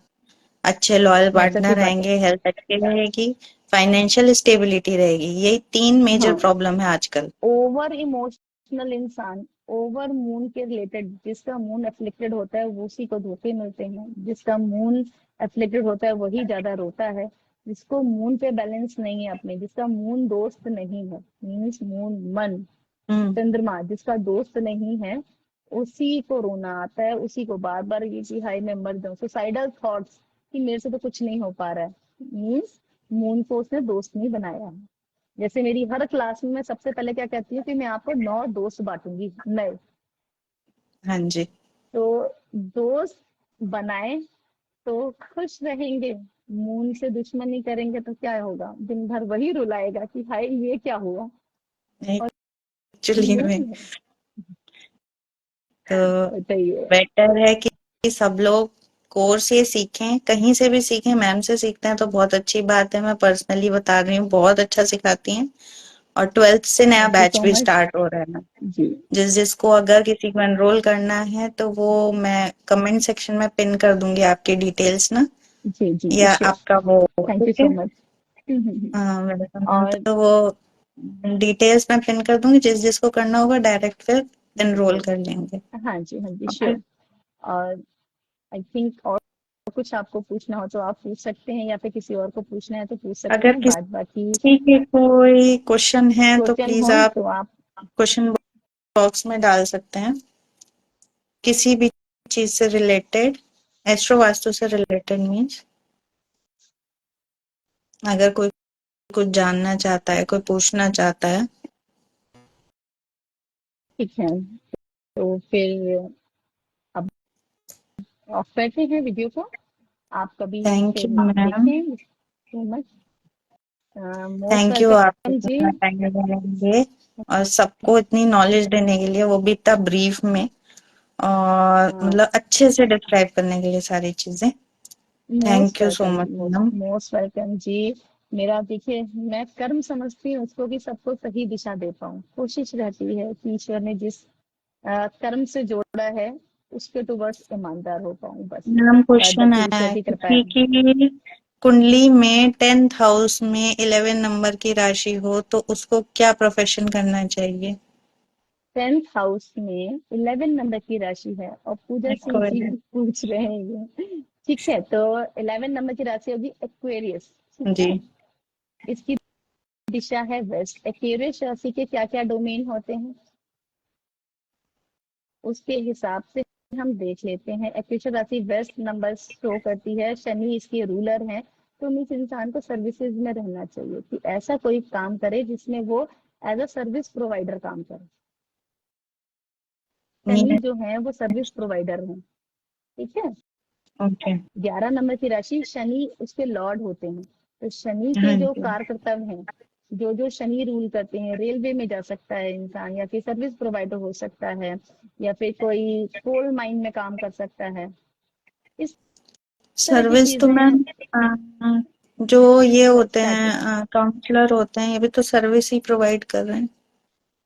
अच्छे लॉयल हाँ सच्ची पार्टनर बात है। रहेंगे, हेल्थ अच्छी रहेगी, फाइनेंशियल स्टेबिलिटी रहेगी, यही 3 मेजर हाँ, प्रॉब्लम है आजकल। ओवर इमोशनल इंसान, ओवर मून के रिलेटेड, जिसका मून एफ्लिक्टेड होता है वो उसी को धोखे मिलते हैं। जिसका मून एफ्लिक्टेड होता है वही ज्यादा रोता है। जिसको मून पे बैलेंस नहीं है अपने, जिसका मून दोस्त नहीं है, मीन्स मून मन, हम्म चंद्रमा जिसका दोस्त नहीं है, उसी को रोना आता है, उसी को बार बार ये कि हाय मैं मर जाऊं, सुसाइडल थॉट्स कि मेरे से तो कुछ नहीं हो पा रहा है। मीन्स मून को उसने दोस्त नहीं बनाया है। जैसे मेरी हर क्लास में मैं सबसे पहले क्या कहती हूँ कि मैं आपको 9 दोस्त बांटूंगी नए। हाँ जी। तो दोस्त बनाए तो खुश रहेंगे, मून से दुश्मनी करेंगे तो क्या होगा, दिन भर वही रुलाएगा कि हाय ये क्या हुआ। और एक्चुअली में मून है, तो बताइए। बेटर है कि सब लोग कोर्स ये सीखें, कहीं से भी सीखें, मैम से सीखते हैं तो बहुत अच्छी बात है, मैं पर्सनली बता रही हूँ बहुत अच्छा सिखाती हैं। और 12th से नया थैंक यू बैच सो भी मच। स्टार्ट हो रहा है ना। जी जिसको अगर किसी को एनरोल करना है तो वो मैं कमेंट सेक्शन में पिन कर दूंगी आपकी डिटेल्स ना, जी जी जी या श्योर। आपका वो। थैंक यू ठीक है। So much. हाँ वेलकम। और तो वो डिटेल्स मैं पिन कर दूंगी, जिसको करना होगा डायरेक्ट फिर एनरोल जी कर लेंगे। हाँ जी ओके। श्योर। और आई थिंक और कुछ आपको पूछना हो तो आप पूछ सकते हैं, या फिर किसी और को पूछना है तो पूछ सकते अगर हैं, बाद बाकी किसी के कोई क्वेश्चन है तो क्वेश्चन प्लीज हो आप तो आप। क्वेश्चन बॉक्स में डाल सकते हैं, किसी भी चीज से रिलेटेड, एस्ट्रो वास्तु से रिलेटेड मीन्स। अगर कोई कुछ जानना चाहता है, कोई पूछना चाहता है। ठीक है, तो फिर अब ऑफ करते हैं वीडियो को। आप कभी थैंक फिर यू मैम। देखें so much. Most thank you आप वेलकम जी। इतना टाइम देने के लिए और सबको इतनी नॉलेज देने के लिए, वो भी इतना ब्रीफ में, और मतलब अच्छे से डिस्क्राइब करने के लिए सारी चीजें। Most thank you so welcome much जी, मैम। मोस्ट वेलकम जी। मेरा देखिए, मैं कर्म समझती हूँ उसको कि सबको सही दिशा दे पाऊँ। कोशिश रहती है कि ईश्वर ने जिस कर्म से जोड़ा है उसके टुवर्ड्स ईमानदार हो पाऊँ बस। मैम क्वेश्चन बाकी ईश्वर है, की कृपा किसी है। की कुंडली में 10th हाउस में 11 नंबर की राशि हो तो उसको क्या प्रोफेशन करना चाहिए? 10th हाउस में 11 नंबर की राशि है और पूजा सिंह जी Aquarius। पूछ रहे हैं ये। ठीक है, तो 11 नंबर की राशि होगी एक्वेरियस। ठीक जी। है, इसकी दिशा है वेस्ट। एक्वेरियस राशि के क्या क्या डोमेन होते हैं उसके हिसाब से हम देख लेते हैं। एक्वेरियस राशि वेस्ट नंबर शो करती है, शनि इसके रूलर हैं। तो इस इंसान को सर्विसेज में रहना चाहिए कि ऐसा कोई काम करे जिसमें वो एज अ सर्विस प्रोवाइडर काम करे। शनि जो है वो सर्विस प्रोवाइडर है। ठीक है, ओके। 11 नंबर की राशि, शनि उसके लॉर्ड होते हैं। तो शनि के हाँ जो जी। कार्य कर्तव्य हैं, जो जो शनि रूल करते हैं, रेलवे में जा सकता है इंसान, या फिर सर्विस प्रोवाइडर हो सकता है, या फिर कोई कोल माइन में काम कर सकता है। इस तरह की सर्विस तो चीजें। मैम जो ये होते एग्जैक्टली। हैं काउंसलर होते हैं, ये भी तो सर्विस ही प्रोवाइड कर रहे हैं।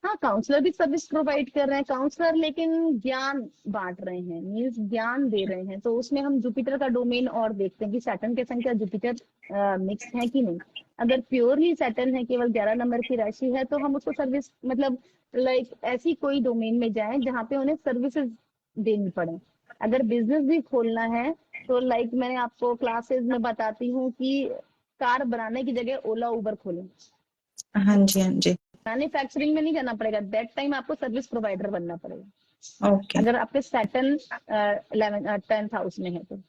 हाँ, काउंसलर भी सर्विस प्रोवाइड कर रहे हैं काउंसलर, लेकिन ज्ञान बांट रहे हैं, मीन्स ज्ञान दे रहे हैं। तो उसमें हम जुपिटर का डोमेन और देखते हैं कि सैटर्न के संग क्या जुपिटर मिक्स है कि नहीं। अगर प्योरली सैटर्न है, केवल 11 नंबर की राशि है, तो हम उसको सर्विस मतलब लाइक ऐसी कोई डोमेन में जाएं जहाँ पे उन्हें सर्विसेज देनी पड़े। अगर बिजनेस भी खोलना है तो लाइक मैंने आपको क्लासेस में बताती हूँ कि कार बनाने की जगह ओला उबर खोलें। हाँ जी, हाँ जी। मैन्युफैक्चरिंग में नहीं जाना पड़ेगा, दैट टाइम आपको सर्विस प्रोवाइडर बनना पड़ेगा ओके। अगर आपके सैटर्न 10th हाउस में है तो।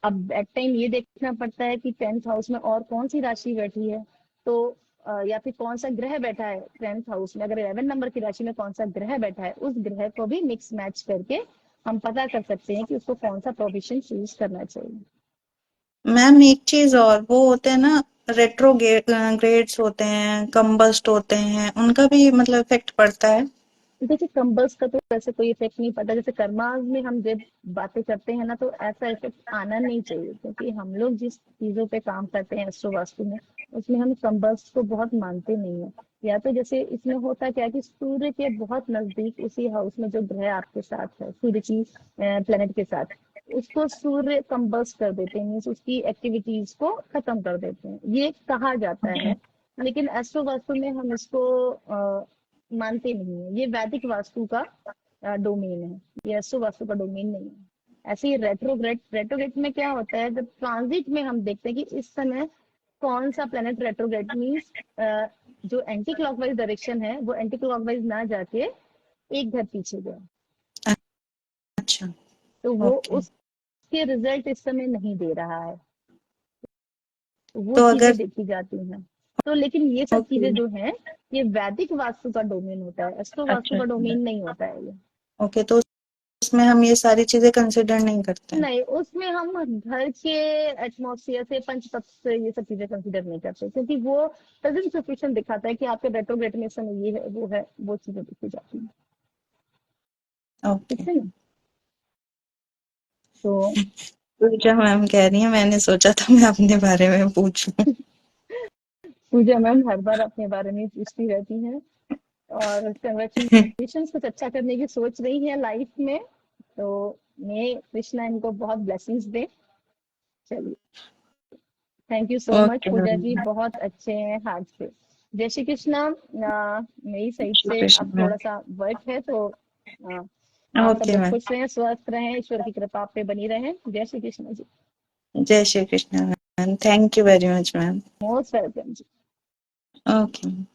अब दैट टाइम ये देखना पड़ता है कि 10th हाउस में और कौन सी राशि बैठी है, तो या फिर कौन सा ग्रह बैठा है 10th हाउस में। अगर 11 नंबर की राशि में कौन सा ग्रह बैठा है, उस ग्रह को भी मिक्स मैच करके हम पता कर सकते हैं कि उसको कौन सा प्रोफेशन चूज करना चाहिए। मैम एक चीज और, वो होते हैं ना रेट्रोग्रेड्स होते हैं, कम्बस्ट होते हैं, उनका भी मतलब इफेक्ट पड़ता है? देखिए, कंबल्स का तो वैसे कोई इफेक्ट नहीं पड़ता। जैसे कर्मास में हम जब बातें करते हैं ना, तो ऐसा इफेक्ट आना नहीं चाहिए, क्योंकि हम लोग जिस चीजों पे काम करते हैं एस्ट्रो वास्तु में, उसमें हम कंबल्स को बहुत मानते नहीं है। या तो जैसे इसमें होता क्या है कि सूर्य के बहुत नजदीक उसी हाउस में जो ग्रह आपके साथ है, सूर्य की प्लेनेट के साथ, उसको सूर्य कंबल्स कर देते हैं, मीन्स उसकी एक्टिविटीज को खत्म कर देते हैं, ये कहा जाता ओके। है। लेकिन एस्ट्रो वास्तु में हम इसको मानते नहीं है। ये वैदिक वास्तु का डोमेन है, ये एस्ट्रो वास्तु का डोमेन नहीं है। ऐसे ही रेट्रोग्रेड, रेट्रोग्रेड में क्या होता है, जब ट्रांजिट में हम देखते हैं कि इस समय कौन सा प्लेनेट रेट्रोग्रेड, मीन्स जो एंटी क्लॉकवाइज डायरेक्शन है वो एंटी क्लॉकवाइज ना जाके एक घर पीछे गया, अच्छा। तो वो ओके। उसके रिजल्ट इस समय नहीं दे रहा है। तो वो तो चीजें अगर देखी जाती हैं। तो लेकिन ये सब ओके। चीजें जो है, ये वैदिक वास्तु का डोमेन होता है, एस्ट्रो वास्तु अच्छा का अच्छा। डोमेन नहीं होता है ये। ओके, तो उसमें हम ये सारी चीजें कंसिडर नहीं करते हैं? नहीं, उसमें हम घर के एटमॉस्फेयर से, पंच तत्व से ये सब चीजें कंसीडर नहीं करते, क्योंकि वो प्रेजेंट सिचुएशन दिखाता है कि आपके रेट्रोग्रेड में इस समय ये है, वो चीजें देखी जाती हैं। ओके। ठीक है ना, तो तो जो मैम कह रही है, मैंने सोचा था मैं अपने बारे में पूछूं। पूजा मैम हर बार अपने बारे में पूछती रहती हैं, और कंग्रेचुलेशन, कुछ अच्छा करने की सोच रही है लाइफ में, तो मैं कृष्णा इनको बहुत ब्लेसिंग्स दे। चलिए, thank you so much okay Puja ma'am. जी, बहुत अच्छे हैं हार्ट से। जय श्री कृष्णा। मेरी साइड से अब कृष्ण थोड़ा सा वर्क है, तो आ, मैम। आप सब ओके लोग मैम। खुश रहें, स्वस्थ रहें, ईश्वर की कृपा आप पे बनी रहे। जय श्री कृष्ण जी। जय Shri Krishna ma'am, thank you very much ma'am. Most welcome जी। Okay ma'am.